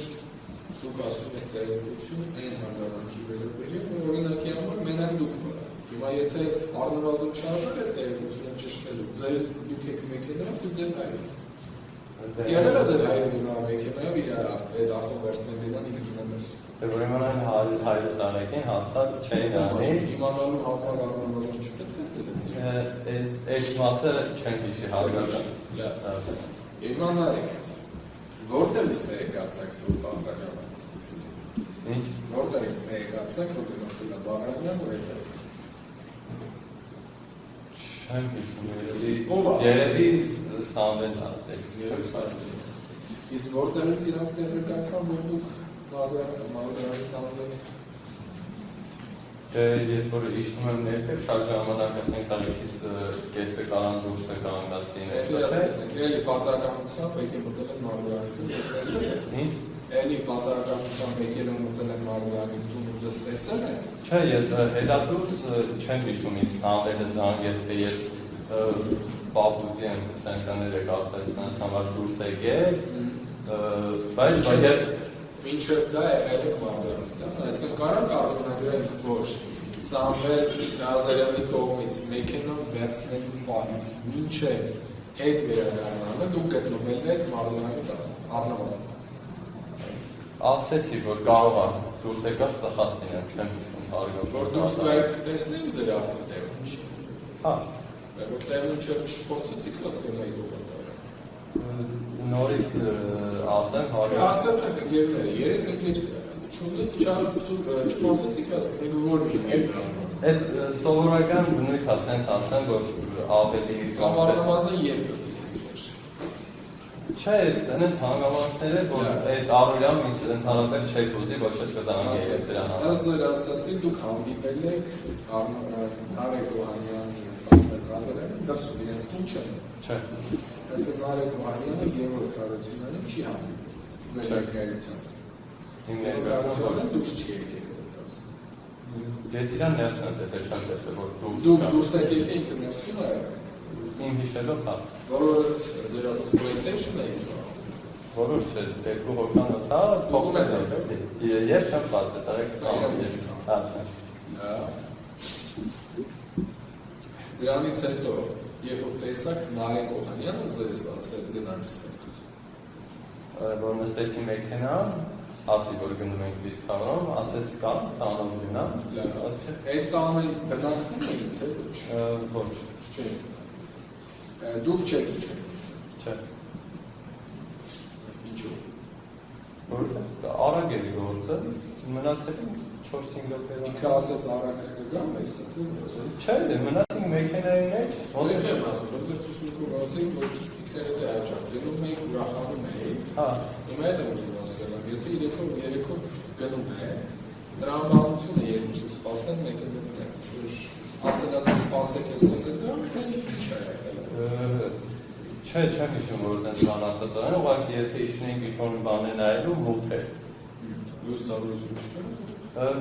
դուք ասում եք տեղեկություն այն հանգամանքի վերաբերյալ, որ օրինակի համար մենակ դուք վրա։ Հիմա եթե առնվազն չարժեր այդ տեղեկությունը ճշտելու, դուք եք մեքենայով, թե ձեր հայը։ Եղել է ձեր հայրենի մեքենայով իր այդ ավտովերսնետերան ինքնին է ներսում։ Ուրեմն այն հայրս արագին հաստատ չէին անի։ Իմանալու համար առնվազն չպետք է ձերից։ Այդ մասը չեն հիշի հարգարժան։ Իմանալեք, որտեղից եկացաք որ Բաղրամյանը։ Ինչ։ Որտեղից եկացաք որ գնացել է Բաղրամյան ու հետո։ Չեմ հիշում, երևի Սամվեն ասել։ Իսկ որտեղից իրանք տեղեկացան որ դուք Բաղրամյանի տանում եք։ Ես որ իշխում եմ ներքև շատ ժամանակ ասենք տարիքից կեսը կարան դուրսը կանգնած լինել։ Հետո ասեցինք, էլի պատահականությամբ եկել մտել են Մարույանից, ես տեսել եմ։ Ինչ։ Էլի պատահականությամբ եկել են մտել են Մարույանից, դու ուզես տեսել եմ։ Չէ, ես հետադուրս չեմ հիշում ինձ Սամվելը զանգեց, թե ես պապուծի եմ սենկաները կապտեսնանց համար դուրս եկել, բայց ես Մինչև դա եղել եք Մարույանից, այսինքն կարող կարծոնագրել որ Սամվել Նազարյանի կողմից մեքենան վերցնելու պահից մինչև հետ վերադառնալը դուք գտնվել եք Մարույանի տանը, առնվազն։ ասեցի, որ կարող է դուրս եկած ծխած լինեմ, չեմ հիշում հարգով։ Որ դուրս գայք տեսնենք ձեր ավտոտեղը, ինչ։ Հա։ Որ տեղն չփորձեցիք լսկենայի կողմը։ Նորից ասեմ հարգով։ Հասկացաք ընկերները, երեք ընկեր չփորձեցիք լսկենայի որ մի էլ կանգնած։ Այդ սովորական բնույթ ասենց ասեմ, որ ավելի Կամ առնվազն երբ Չէ, տնեց հանգամանքները, որ այդ առօրյա միս ընդհանրապես չեք ուզի, ոչ էլ կզանգի սրան։ Аз ձեր ասացի դուք հանդիպել եք Նարեկ Օհանյանի Սամվել Նազարյանը, դրսում իրենք ինչ են։ Չէ։ Այսինքն Նարեկ Օհանյանը Գևորգ Հարությունյանը չի հանդիպել ձեր ներկայությամբ։ Իմ Գևորգ Հարությունյանը դուրս չի եկել։ Ես իրան ներսն եմ տեսել, չեմ տեսել, որ Դուք դուրս եք եկել ինքը ներսում է։ Իմ հիշելով հա։ Որովհետև ձեր ասած PlayStation-ը է։ Որոշ չէ, երկու հոգան ասա, փոխում է դա։ Ես չեմ բացել, տարեք հա։ Դրանից հետո, երբ որ տեսակ Նարեկ Օհանյանը ձեզ ասեց գնալստեղ։ Որ նստեցի մեքենան, ասի, որ գնում ենք Լիսկանում, ասեց կամ, տանով գնամ, ասեցի։ Այդ տանը բնակվում եք, թե ոչ։ Ոչ։ Չէ։ Դուք չեք իջում։ Չէ։ Ինչու։ Որովհետև արագ էլի գործը, մնացել ենք 4-5 րոպե։ Ինքը ասեց արագ կգամ, այստեղ թե ոչ։ Չէ, մնացինք մեքենայի մեջ, Ոնց եմ ասում, որ ձեր ցույցում ասենք, որ ինքները դե հաճախ գնում եք, ուրախանում եք։ հա, Հիմա այդ եմ ուզում հասկանալ, եթե երեքով գնում եք, տրամաբանությունը երկուսը սպասեն, մեկը գնում եք, չուր ասելած սպասեք ես եք գնում, ինչ է եղել։ Չէ, չեմ հիշում, որ դες բան ասած են, ուղղակի եթե իջնենք ինչ-որ բան է նայելու, մութ է։ Լուսավորություն չկա։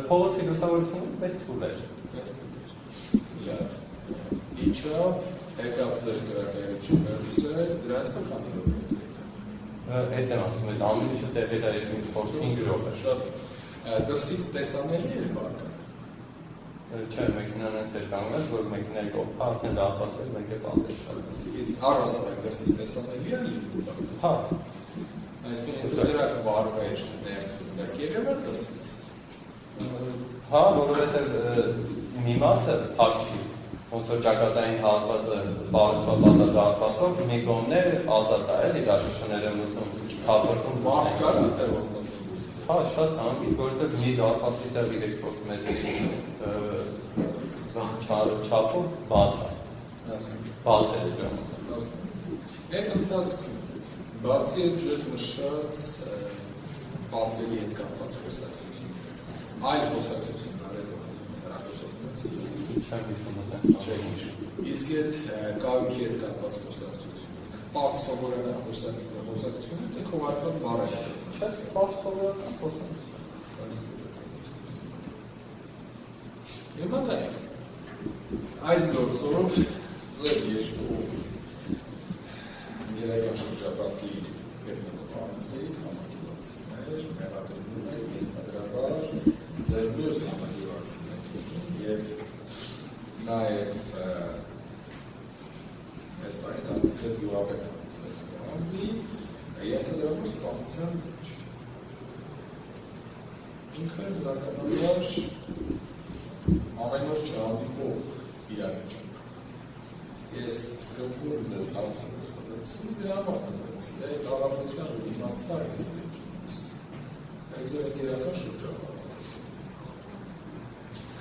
Փողոցի լուսավորությունը պես թույլ էր։ Լավ։ Ինչով եկավ ձեր գրակայություն վերցրեց, դրանց տակ քանի րոպե։ Այդ եմ ասում, այդ ամեն ինչը տեղի էր 4-5 րոպե։ Շատ դրսից տեսանելի էր բակը։ Չէ, մեքենան այնց էր կանգնած, որ մեքենայի կողքը արդեն դահպասել, մեկ է պատեր շատ։ Իսկ առհասարակ դրսից տեսանելի է լինում բակը։ Հա, Այսինքն եթե դրակ վարվեր ներսում, դա կերև էր դրսից։ հա, որովհետև մի մասը փակ չի, ոնց որ ճակատային հատվածը բարձրապատած դահպասով, մի կողմն է ազատ է, էլի դաշնշները մտնում, հատվածում Մարդ կար այդտեղ որ Հա, շատ հանգիստ, որովհետև մի դահպասի տեղ 3-4 մետրի չափով բաց է, բաց է ժամանակ։ Այդ ընթացքում բացի այդ ձեր նշած պատվերի հետ կապված խոսակցություններից, այլ խոսակցություններ էլ հեռախոսությունից Չեմ հիշում այդպես։ չեք հիշում։ Իսկ այդ կայքի հետ կապված խոսակցությունները, պարզ սովորական խոսակցությունը, թե քողարկված բառեր։ Չէ, պարզ սովորական խոսակցություն։ Հիմա նայեք, այս գործով ձեր երկու Գերական շրջապատի գերմանոպարացիկ, համակիվացիներ, մեղադրվում են, ենթադրաբար, ձեր մյուս համակիվացիներ և նաև այդ բային ատիքել յուապետանից անձի Եթե դրա մեջ սպանության մեջ ինքը բնականաբար ամեն օր չհանդիպող իրավիճակ։ Ես սկզբում ձեզ հարցը տվեցի, դրա համար տվեցի, դե կառավարության իմացա այս դեպքից։ Այս ձեր ընկերական շրջապատը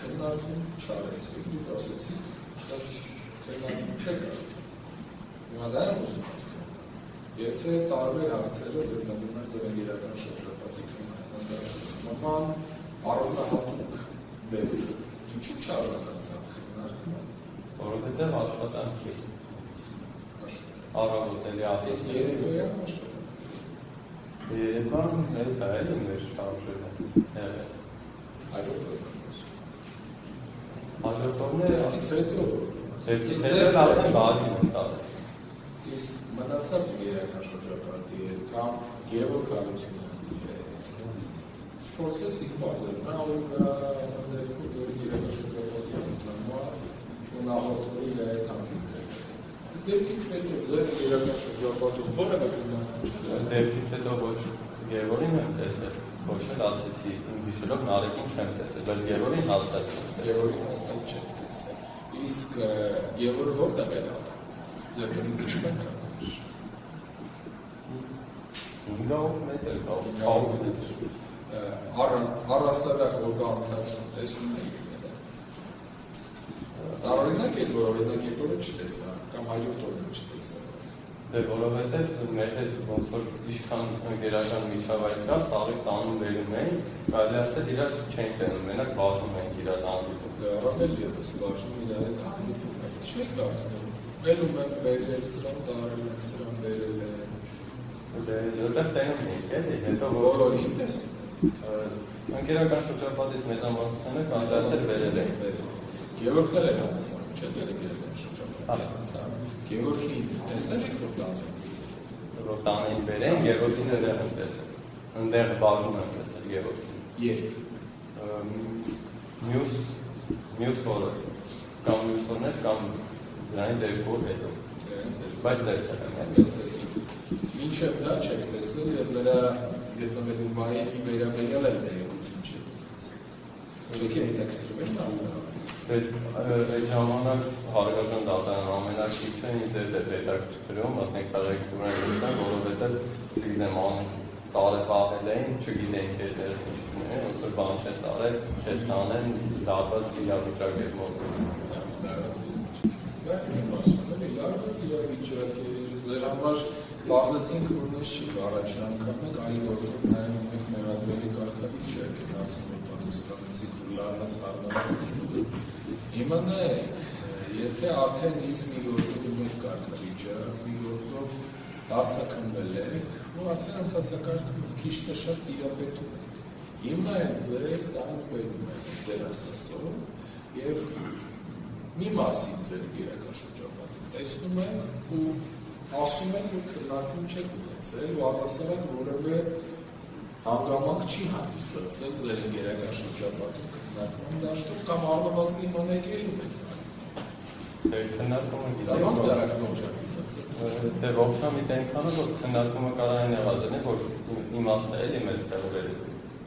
քննարկում չարեցիք, դուք ասեցիք, բայց քննարկում չեք արել։ Հիմա դա եմ ուզում ասել։ Եթե տարբեր հարցերով գտնվում են ձեր ընկերական շրջապատի նման առանձնահատուկ բերում, ինչու չարժանացավ քննարկումը։ Որովհետև աշխատանքի առավոտելի Ես երեկոյի աշխատանքի։ Երեկոյան մեր դա էլ մեր շարժումը։ Հաջորդողները դեպքից հետո արդեն բազին են տալիս։ Իսկ մնացած երեկան շրջապատի հետ կամ Գևորգ Հարությունյանի հետ չփորձեցիք պատել, նա որ դեպքում երեկան շրջապատի ընդհանուր ու նախորդողի իր հետ հանդիպել։ Դեպքից հետո ձեր երեկան շրջապատում որևէ քննարկում չկա։ Դեպքից հետո ոչ Գևորգին եմ տեսել, ոչ էլ ասեցի իմ հիշելով Նարեկին չեմ տեսել, բայց Գևորգին հաստատ եմ տեսել։ Գևորգին հաստատ չեք տեսել։ Իսկ Գևորգը որտեղ է եղել։ Ձեր տնից չկան կաներ։ 5 մետր, 10 մետր։ Առասարակ օրվա ընթացքում տեսնում էիք նրա։ Տարօրինակ է, որ օրինակ այդ օրը չտեսա, կամ հաջորդ օրը չտեսա։ Դե որովհետև մեր հետ ոնց որ ինչքան ընկերական միջավայր կա, սաղից տանում վերում էին, կարելի ասել իրար չենք տենում, մենակ բաժնում ենք իրար հանդիպում։ Դե առավել ևս բաժնում իրար հետ հանդիպում ենք, չեք կարծում։ Բերում ենք բերել, սրան տարել ենք, սրան բերել են։ Դե այդտեղ տենում ենք, էլի, հետո Բոլորին տեսնում ենք։ ընկերական շրջապատից մեծամասնությունը կանց ասել վերել են։ Գևորգն էլ էր անցած, չէ՞ ձեր ընկերական շրջապատի։ Գևորգին տեսել եք որ տանը։ Որ տանին բերեն, Գևորգին էլ եմ տեսել։ Ընդեղ բաժնում եմ տեսել Գևորգին։ Երբ։ Մյուս օրը կամ մյուս օրներ կամ դրանից երկու օր հետո։ Բայց տեսել եմ։ Մինչև դա չեք տեսնել և նրա գտնվելուբայի վերաբերյալ էլ տեղեկություն չեք։ Չեք է հետաքրքրում էր նա։ Այդ ժամանակ հարգարժան դատարան ամենակիչը ինձ էր հետաքրքրում, ասենք տեղեկություններ, որովհետև չգիտեմ տարեպահել էին, չգիտենք երդերս ինչ կներեն, ոնց որ բան չես արել, չես տանեն, լարված իրավիճակ էր մոտս։ Դա իմ ասում եմ, լարված իրավիճակ էր, ձեր համար բազեցինք, որ նես չի առաջին անգամ եք, այլ գործով նայում եք մեղադրելի կարգավիճ է, եք հարցին որ պատասխանեցիք, որ լարված հարնարացիք։ Իմանայեք, եթե արդեն ինձ մի գործով եք կարգավիճը, մի գործով հարցակնվել եք, ու արդեն ընթացակարգում քիչ թե շատ տիրապետում եք։ Հիմա են ձեզ տանում բերում եք ձեր ասածով և մի մասին ձեր իրական շրջապատում տեսնում եք ու ասում եք, որ քննարկում չեք ունեցել ու առասարակ որևէ հանգամանք չի հանդիսացել ձեր ընկերական շրջապատում քննարկման դաշտով կամ առնվազն իմանեք ելում եք տանում։ Դե քննարկումը Դա ոնց դարակն օջապիտացել։ Դե ողջամիտ այնքանը, որ քննարկումը կարային եղած լինի, որ իմաստը էլի մեզ տեղվել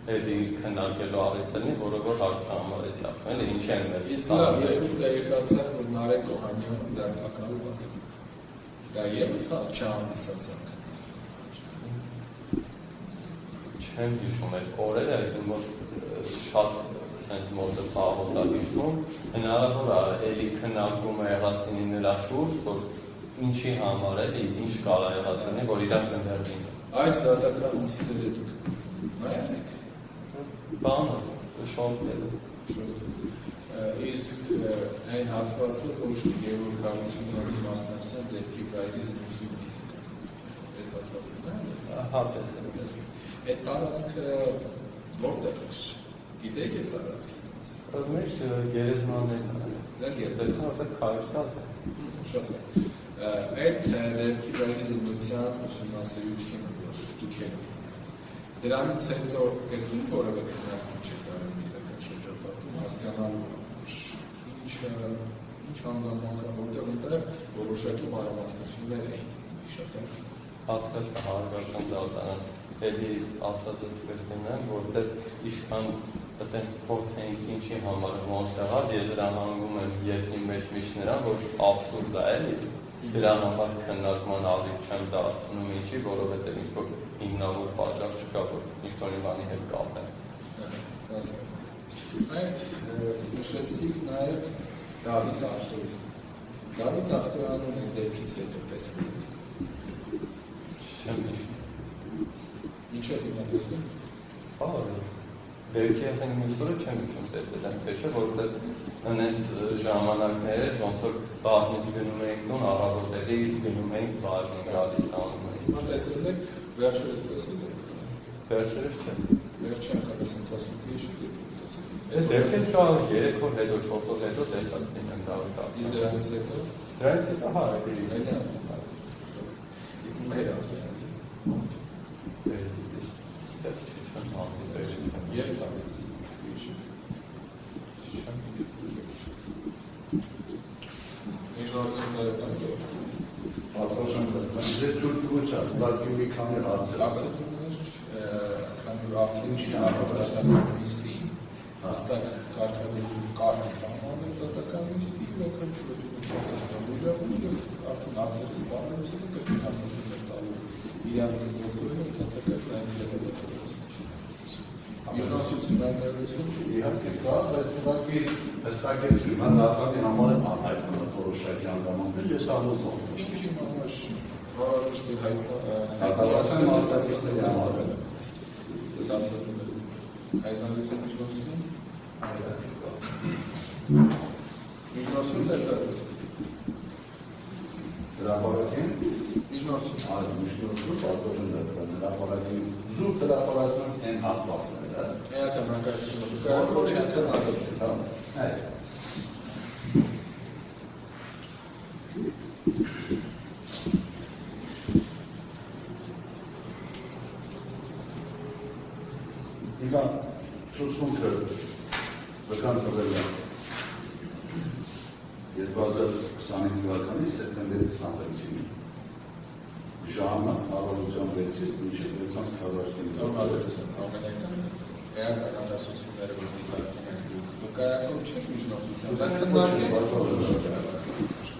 այդ ինձ քննարկելու առիթ լինի, որը որ հարց համարեցի ասում, էլի ինչ են մեզ։ Իսկ լավ, երբ որ տեղեկացաք, որ Նարեկ Օհանյանը ձերբակալված է, դա ևս չհանդիսացանք։ Չեմ հիշում այդ օրերը, մոտ շատ սենց մոտը սաղոտա հիշում, հնարավոր է էլի քննարկումը եղած լինի նրա շուրջ, որ ինչի համար էլի, ինչ կարա եղած լինի, որ իրանք ընդհերվին։ Այս դատական ինստիտուտը դուք նայել եք։ Բանը, շորտելու։ Իսկ այն հատվածը, որ Գևորգ Հարությունյանի մասնակցության դեպքի վայրի զինվորությունն է այդ հատվածը նայել։ Հա, տեսել։ Այդ տարածքը որտեղ է։ Գիտեք այդ տարածքի մասը։ Մեր գերեզմաններն են։ Դա Տեսնում եք քարշկալ է։ Շատ է։ Այդ դեպքի վայրի զինվորության ուսումնասիրությունը, որ դուք եք դրանից հետո կրկին որևէ քննարկում չեք արել իրական շրջապատում հասկանալու ինչ հանգամանք է, որտեղ որոշակի մանրամասնություններ էին իշատակ։ հասկացա հարգարժան դարձան էլի ասածս կրտինեմ, որտեղ իշքան այդպես փորձենք ինչի համար ոնց եղավ, ես դրան հանգում եմ ես իմ մեջ միշտ նրան, որ աբսուրդ է էլի, դրան համար քննարկման ալիք չեմ դարձնում ինչի, որովհետև ինչ-որ հիմնավոր պատճառ չկա, որ ինչ-որ մի բանի հետ կապեմ։ Մենք նշեցիք նաև Դավիթ Ախտորին։ Դավիթ Ախտորյանն է դեպքից հետո տեսնում։ Չեմ հիշում։ Ինչ է հիմա տեսնում։ Դեպքի ասենք մյուսորը չեմ հիշում տեսել եմ, թե չէ, որովհետև այնպես ժամանակները ոնց որ բաժնից գնում էինք տուն, առավոտերի գնում էինք բաժին գալիս տանում էինք։ Հիմա տեսել եք, վերջերս տեսել եք։ Վերջերս չէ։ Վերջի անգամից ընթացքում քիչ դեպք տեսել։ Դեպքեր շահ 3 օր հետո 4 օր հետո տեսած լինեմ Դավիթ։ Իսկ դրանից հետո հա, իսկ մեր ավտոյանի Եվ տավից Միջնորդությունները կան ճով Պատվաշան դասման, ձեր թուրք ոչա, լակի մի քանի հարցեր Արձետումներ, քանի որ արդեն չի առողջական նիստի հաստակ կարգի սահմանը տատական նիստի արդեն հարցերը սպառելուց հետո կրկին արձետումներ տալու իրան կզորդորեն ընթացակարգ լայն Միջնորդություններություն իհարկե կա, բայց ուղղակի հստակեցում, հա նախատի համար եմ անհայտնված որոշակի հանգամանքներ, ես համոզում եմ։ Ինչի համար որոշ Հակառակության մասնակիցների համար ես ասացում եմ հայտնալություն միջնորդություն միջնորդություններ տալիս հրապարակին միջնորդություն այլ միջնորդություն պատվաշան դրական հրապարակին զուտ հրապարակման են հատվածները էական հակասությունը կարողոչ եկան արել այլ Իվա ծուսմունքը վկան տվել է 2025 թվականի սեպտեմբերի 26-ին ժամը առավոտյան 6-ից մինչև 6:45 նորմալություն ամենական էական հակասությունները վկայակով չեք միջնորդության դա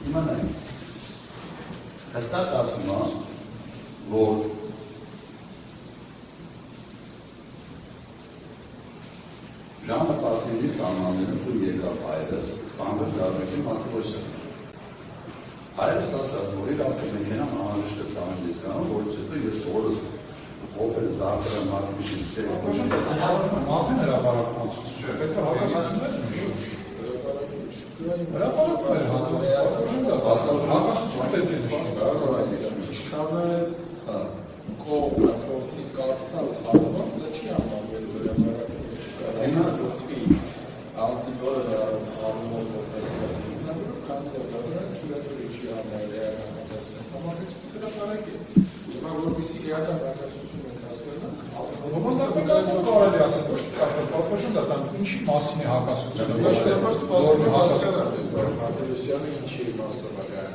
իմանանք հստակ ասում է որ ժամը 19-ի սահմանները տուն եկավ հայրս Սանդր Գարմեկի Մաթրոսյան հայրս ասաց որ իր ավտոմեքենան անհրաժեշտ է տանում դիսկանում որից հետո ես օրս օպել զարդրան մարկիշին սեր Մաղթին հրապարակման ցույց չէ, հետո հակասություններ են հակասություն պետք է նշում ինչքան է կողմը փորձի կարդալ հատված դա չի համարվել հրապարակը անցի որը առումով որպես հիմնավորով քանի որ դա թույլատրելի չի համարել էական հակասություն համարվեց հրապարակ է հիմա որպեսզի էական հակասություն ենք հասկանանք Ոմանական կարելի ասել ոչ կարդալ պատմություն դա տան ինչի մասին է հակասությունը Ոչ դեպս սպասում հասկանալ ես Մարտիրոսյանը ինչի մասով է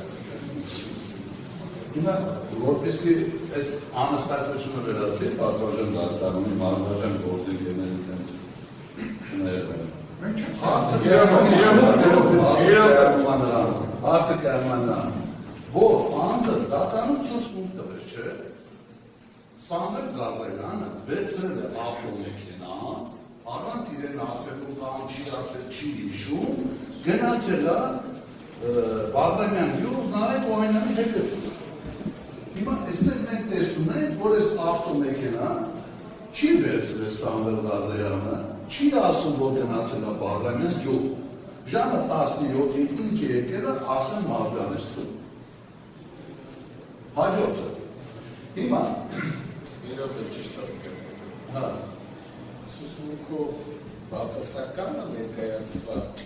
Հիմա որպեսի այս անհստակությունը վերացվի պատվաժան դատարանի մարմնաժան գործընկերների դեմ Հարցը կայմանան, որ անձը դատարանում ցուցմունք տվեց, չէ, Սանդր Գազայանը վերցրել է ավտոմեքենան, առանց իրեն ասելու կամ չի ասել չի հիշում, գնացել է Բաղդամյան գյուղ նայեք ու այնանի հետ է տուր։ Հիմա այստեղ մենք տեսնում ենք, որ այս ավտոմեքենան չի վերցրել Սանդր Գազայանը, չի ասում, որ գնացել է Բաղդամյան գյուղ։ Ժամը 17-ի ինքը եկել է ասեմ Մարգարես տուն։ Հաջորդը։ Հիմա Իրոք է ճիշտ ասկել։ հա Սուսմունքով բացասականը ներկայացված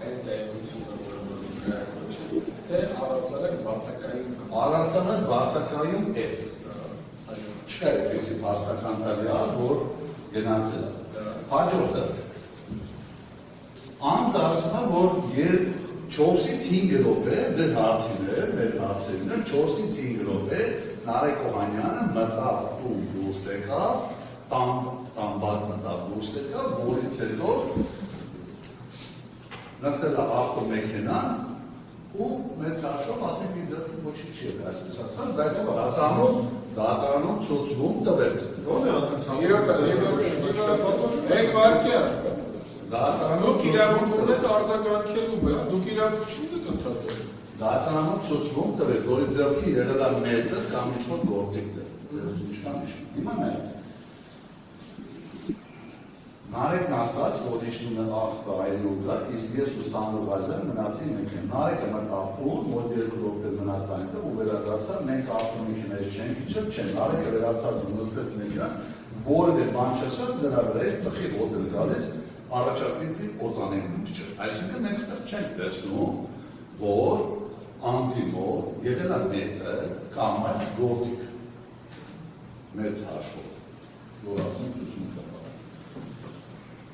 այն տեղությունը, որը ներկայացրեց, թե առասարակ բացակայում առանցանակ բացակայում է։ Չկա այդպեսի փաստական տվյալ, որ գնացել է։ Հաջորդը անձը ասում է, որ 4-ից 5 րոպե ձեր հարցին է, մեր հարցերին է, 4-ից 5 րոպե Նարեկ Օհանյանը մտավ ու դուրս եկավ, տամբակ մտավ դուրս եկավ, որից հետո նստել է ավտոմեքենան ու մեծ հաշվով ասենք ինձ ոչինչ չի եղել, այսպես ասած, բայց դատարանում ցուցում տվեց։ Ո՞ր է Իրական, մեկ վարկյա։ Դուք իրավունք ունեք արձագանքելու, բայց դուք իրավունք չունեք ընդհատել։ Դատարանում ցուցում տվեց, որի ձեռքի եղել է մետր կամ ինչ-որ գործիք դեր։ Հիմա նայեք։ Նարեկն ասաց, որ իջնում է աղբը այլուգա, իսկ ես ու Սանդովազյան մնացի մենք են։ Նարեկը մտավ ուր, մոտ 2 րոպե մնաց այնտեղ ու վերադարձավ, մենք ավտոմեքենայի չենք իջել, չեն։ Նարեկը վերադարձած ու նստեց մեկան, որևէ բան չասած, դրա վրա ծխի հոտ էր գալիս, առաջարկի օծանեն իջել։ Այսինքն մենք ստեղ չենք տեսնում, որ անձի մոտ եղել է մետր կամ այլ գործիք մեծ հաշվով, որ ասենք ուսում կա։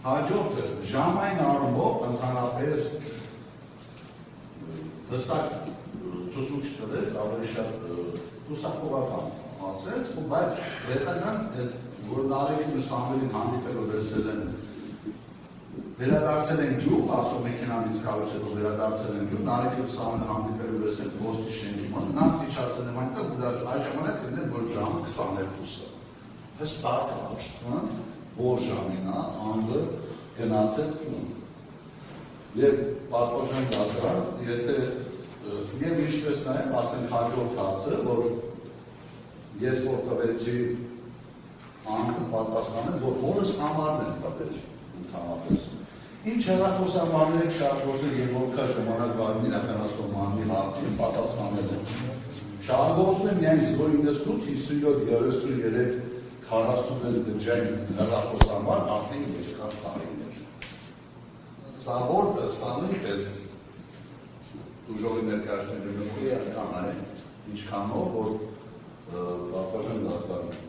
Հաջորդը ժամային առումով ընդհանրապես հստակ ցուցուչ տվեց, ավելի շատ հուսախովական ասեց, բայց հետագան որ Նարեկին ու Սամվելին հանդիպելով վերադարձել են գյուղ, ավտոմեքենանից կավեջ հետո վերադարձել են գյուղ, Նարեկին ու Սամվելին հանդիպելով վերցել փոստի շենքի մոտ, նրանց իջացել եմ այնտեղ ու այդ ժամանակ լինել, որ ժամը 22-ը։ Հստակ հաշտվում որ ժամին անձը գնացել տուն։ Եվ պատվոժան դատարան, եթե և ինչպես նայեմ, ասենք հաջորդ հարցը, որ ես որ տվեցի անձը պատասխանել, որ հորս համարն են տվել ընդհանրապես։ Ինչ հեռախոսահամարներ շատ գործել և որքա ժամանակ վարին իրականացնում անի հարցին պատասխանել են։ Շահագործում եմ միայն 098, 57, 33 դժայն հեռախոսահամար արդեն երկար տարիներ։ Սա որը սա նույնպես ուժովի ներկայացնելու նույնի արկան է, ինչքանով, որ պատվաժան դատարան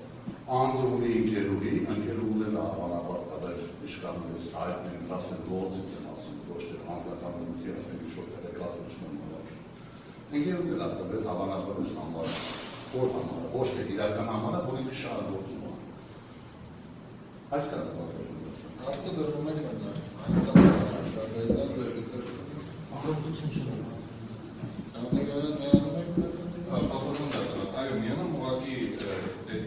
անձը ունի ընկերուհին հավանաբար տվել իշխանում ես հայտնել, ասել գործից եմ ասում, ոչ թե անձնական բնույթի ասենք ինչ-որ տեղեկատվություն եմ հավաքի։ Ընկերուհին տվել հավանաբար ես համար, որ համարը, ոչ թե իրական համարը, որ ինքը շահագործում է։ Այս կան պատվաժան դատարան։ Հաստը դրվում եք Ահրոպություն չունեմ։ Այո, միանում ուղղակի այդ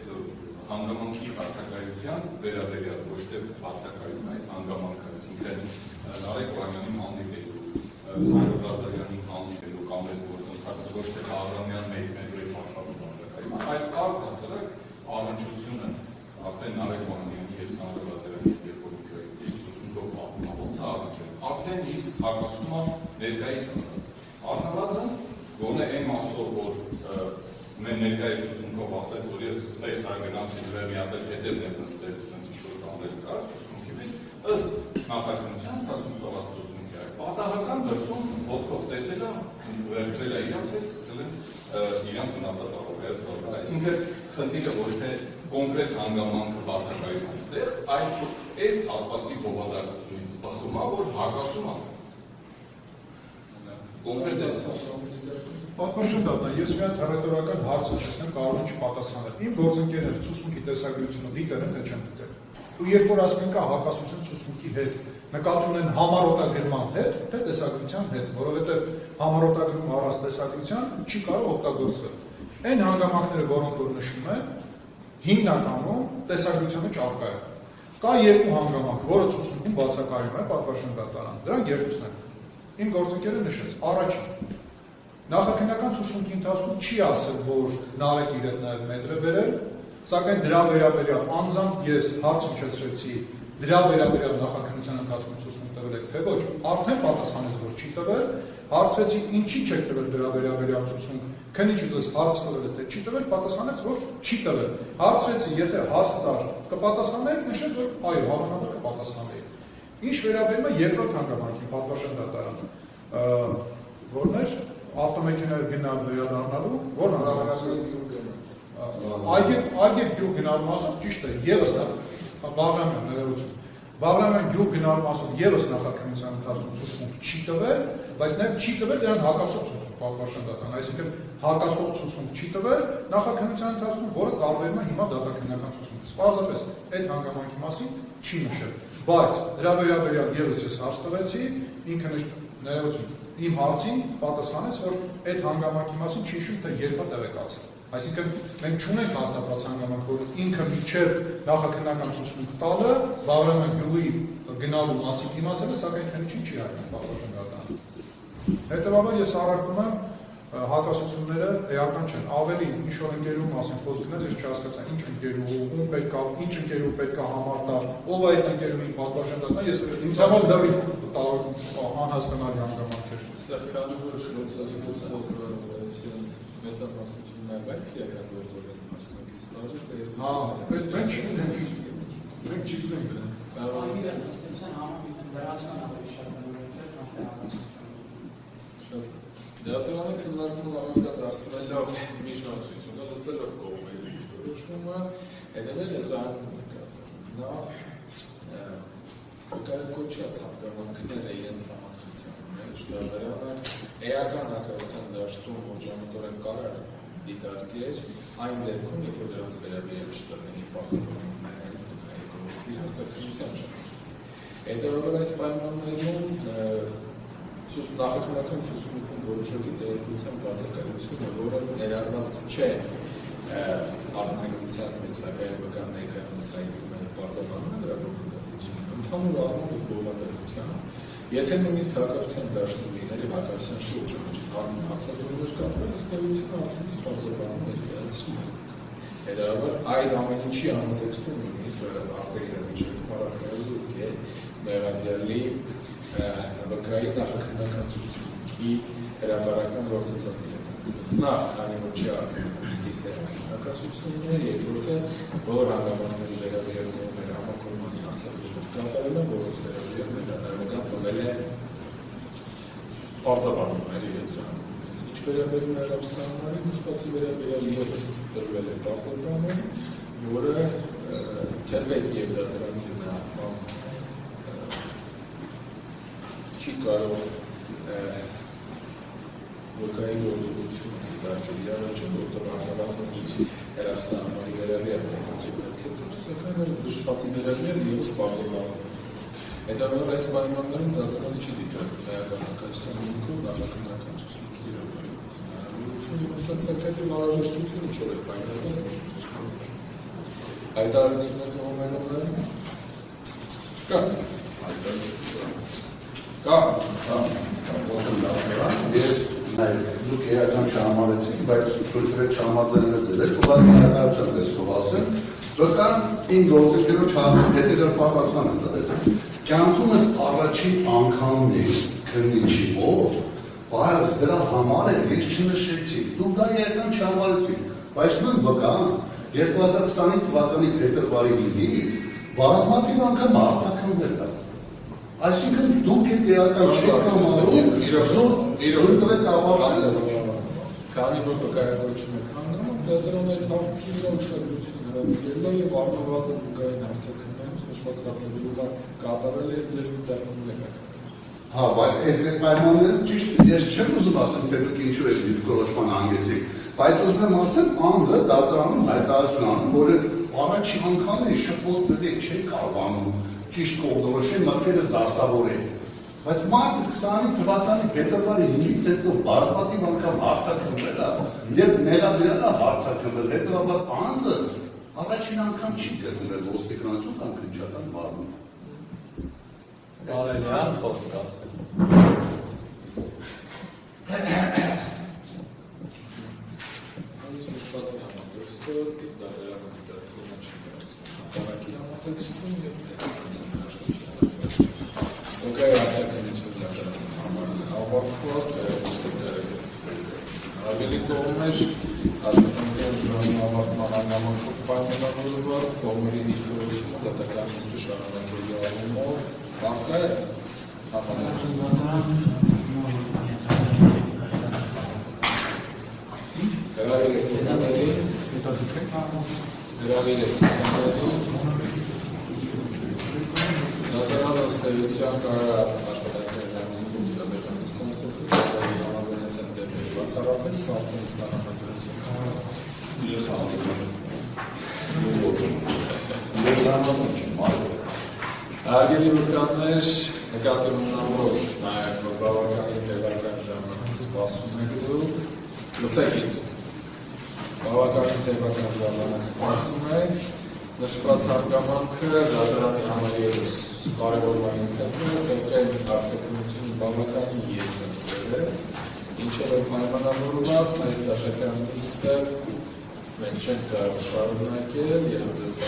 հանգամանքի բացակայության վերաբերյալ ոչ թե բացակայում այդ հանգամանքը, այսինքն Նարեկ Օհանյանին հանդիպելու, Սամվել Ղազարյանին հանդիպելու կամ այդ գործընթացը ոչ թե Աղրամյան մեկնելու պատված բացակայում, այլ կար հասարակ առնչությունը արդեն Նարեկ Օհանյանի եւ Սամվել Ղազարյանի արդեն իսկ հակասումը ներկայիս ասած։ Առնվազն, գոնե այն մասով, որ մեն ներկայիս ուսմունքով ասեց, որ ես տեսա գնացի վրա մի հատ հետևն եմ նստել, սենց ինչ-որ կանել կար, ուսմունքի մեջ, ըստ նախաքնության, ուսմունքով ասած ուսմունքի այլ։ Պատահական դրսում ոտքով տեսել է, վերցրել է իրանց հետ, սկսել են իրանց մնացած առողջայց որը։ Այսինքն խնդիրը ոչ թե կոնկրետ հանգամանքը բացակայում այստեղ, այլ այս հատվածի բովանդակությունից բխում է, որ հակասում է։ Կոնկրետ Պատմություն դառնա, ես մի հատ հռետորական հարց չեմ կարող չպատասխանել։ Իմ գործընկերները ցուցմունքի տեսագրությունը դիտել են, թե չեն դիտել։ Ու երբ որ ասում են կա հակասություն ցուցմունքի հետ, նկատի ունեն համառոտագրման հետ, թե տեսագրության հետ, որովհետև համառոտագրում առանց տեսագրության չի կարող օգտագործվել։ Այն հանգամանքները, որոնք որ նշում են, հիմնականում տեսագրությունը չառկա է։ Կա երկու հանգամանք, որը ցուցմունքում բացակայում է պատվաշան դատարան։ Դրանք երկուսն են։ Իմ գործընկերը նշեց, առաջին նախաքննական ցուցմունքի ընթացքում չի ասել, որ Նարեկ իր հետ նաև մետր է բերել, սակայն դրա վերաբերյալ անձամբ ես հարց հնչեցրեցի, դրա վերաբերյալ նախաքննության ընթացքում ցուցմունք տվել եք, թե ոչ, արդեն պատասխանեց, որ չի տվել, հարցրեցի, ինչի չեք տվել դրա վերաբերյալ ցուցմունք, քննիչ ուզես հարց տվել է, թե չի տվել, պատասխանեց, որ չի տվել, հարցրեցի, եթե հաստատ կպատասխանեիք, նշեց, որ այո, հավանաբար կպատասխանեիք։ Ինչ վերաբերում է երկրորդ հանգամանքին, պատվաշան դատարանը, որն էր ավտոմեքենայով գնալ վերադառնալու, որ այգետ գյուղ գնալու մասով ճիշտ է, եւս դա Բաղրամյան ներողություն։ Բաղրամյան գյուղ գնալու մասով եւս նախաքննության ընթացքում ցուցմունք չի տվել, բայց նաեւ չի տվել դրան հակասող ցուցմունք պատվաշնորհական, այսինքն հակասող ցուցմունք չի տվել նախաքննության ընթացքում, որը տարբերում է հիմա դատաքննական ցուցմունքից։ Պարզապես այդ հանգամանքի մասին չի նշել, բայց դրա վերաբերյալ եւս ես հարց տվեցի, ինքը ներողություն, իմ հարցին պատասխանեց, որ այդ հանգամանքի մասին չի շուտ թե երբ է տեղեկացել։ Այսինքն մենք չունենք հաստատված հանգամանք, որ ինքը միջև նախաքննական ցուցմունք տալը Բաղրամյան գյուղի գնալու մասին իմացել է, սակայն քննիչին չի հայտնել պատվաշնորհականը։ Հետևաբար ես առարկում եմ հակասությունները էական չեն։ Ավելի ինչ որ ընկերու մասին խոսքն է, ես չհասկացա ինչ ընկերու, ում պետք է, ինչ ընկերու պետք է համար տա, ով է այդ ընկերուի պատվաշնորհական, ես ինձ համար դեռ անհասկանալի հանգամանք էր։ Այստեղ քանի որ շփոթված մեծամասնությունն է բայց իրական գործողի մասնակից տարի հա, մենք չգիտենք դրա։ Բարի ինստիտուցիան համապատասխան դրացման ավելի շատ Դրատորանը քննարկում ամենական դարձնելով միջնորդությունը, լսելով կողմերի որոշումը, հետևել եզրահանգում նա կոչած հանգամանքները իրենց համակցության մեջ, դրատորանը էական հակասության դաշտում ոչամտորեն կարար դիտարկեր, այն դեպքում, եթե դրանց վերաբերյալ չտրնեի պարզաբանումներ այս դուքայի կողմից հարցակցության ժամանակ։ Հետևաբար այս պայմաններում նախաքննական ցուցմունքում որոշակի տեղեկության բացակայությունը, որը ներառված չէ ազնագործության մեջ, սակայն վկան ներկայումս հայտնում է բարձրացնում դրա գործողությունը, ընդհանուր առմամբ բովանդակությանը, եթե նույնիսկ հակասության դաշտում լինել եւ հակասության շուրջ հարմար հարցադրումներ կապվել, ըստ էության արդեն բարձրացնում ներկայացնում է։ Հետևաբար այդ ամեն ինչի համատեքստում նույնիսկ արտահայտիչ մարակայազուրկ է մեղադրելի վկայի նախաքննական ցուցմունքի հրապարական գործընթացի հետ։ Նախ, քանի որ չի արձանագրել հակասություններ, երկրորդը բոլոր հանգամանքների վերաբերյալ մեր համակարգի հարցադրումներ կատարել են, որոնց վերաբերյալ նկատ տվել է պարզաբանումների եզրահանգում։ Ինչ վերաբերում է Հրապարակի մշտացի վերաբերյալ ևս տրվել է պարզաբանում, որը թերվետ եւ դատարանի գնահատմամբ չի կարող վկայի գործողությունը դիտարկել առաջին որտեղ առնվազն իր հերասանների վերաբերյալ գործողությունը քեթոսական դժվարի վերաբերյալ եւս բարձրանում։ Հետագայում այս պայմաններում դատարանը չի դիտարկել հայկական հակասության հիմքով նախաքննական ցուցմունքի իրավունքները։ Մտածակետի անհրաժեշտությունը չէ պայմանավորված միջոցառումներ։ Հայտարարություններ կողմերում կա։ Ես դուք էական չհամարեցիք, բայց թույլտվեք չհամարձանել դրել, ուղղակի հայտարարության տեսքով ասեմ, վկան իմ գործիքներով հետևյալ պատասխան եմ տվել։ Կյանքումս առաջին անգամն է քննիչի մոտ, բայց դրա համար էլ ես չնշեցի։ Դուք դա էական չհամարեցիք, բայց նույն վկան 2025 թվականի փետրվարի 9-ից բազմաթիվ անգամ արձակնվել է։ Այսինքն դուք եք էական չեք համարում, զուտ տվեք կապարացել։ Քանի որ վկայակոչում եք հանգամանք, դատարանը այդ հարցի վրա ուշադրություն հրավիրել է եւ առնվազն վկային հարցակնությունից նշված հարցադրումը կատարել է ձեր դիտարկումները։ Հա, բայց այդ պայմանները ճիշտ ես չեմ ուզում ասեմ, թե դուք ինչու եք դիտորոշման հանգեցիք, բայց ուզում եմ ասեմ, անձը դատարանում հայտարարություն անում, որը առաջին անգամն է շփոթվել եք չեք կարողանում ճիշտ կողմնորոշել, մտքերս դասավորել։ Բայց մարդը 25 թվականի փետրվարի 9-ից հետո բազմաթիվ անգամ հարցակնվել է եւ մեղադրել է հարցակնվել, հետեւաբար անձը առաջին անգամ չի գտնվել ոստիկանություն կամ քննչական մարմնում։ Բարելյան խոսք ասել։ Այս նշվածի համատեքստը դատարանը դիտարկումը չի վերցնում։ Հակառակի համատեքստում եւ վկայի հարցակնություն դատարանի համար ավարտված ավելի կողմեր աշխատանքային ժամի ավարտման հանգամանքով պայմանավորված կողմերի դիրքորոշումը դատական նիստը շարունակելու առումով բանկա է Դրան կարող է աշխատանքների ժամանակ դուրս տեղական ստանցնել, համաձայնած են դեպի բացառապես սահմանից նախաձեռնություն։ Ես համոզում եմ, Հարգելի վկատներ, նկատի ունենամ, որ նաև բավականին տևական ժամանակ սպասում եք դուք, լսեք ինձ, բավականին տևական ժամանակ սպասում եք, նշված հանգամանքը դատարանի համար ևս կարևորային դեպքում է, սրտային արձակնություն բավականին երկրներ է, ինչով է պայմանավորված այս դաշտական նիստը մենք չենք կարող շարունակել և ձեզ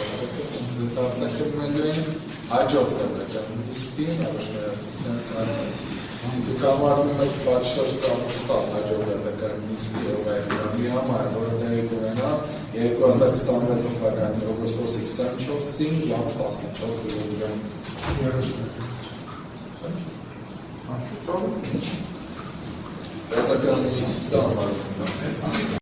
արձակնելու ենք հաջորդ դաշտական նիստին առաջնահերթության առջև։ Դուք համարվում եք պատշաճ ծանոթացած հաջորդ դաշտական նիստի օրենսդրամի համար, որը տեղի կունենա 2026 թվականի օգոստոսի 24-ին ժամ 14:30։ Դաշտական նիստը համարվում է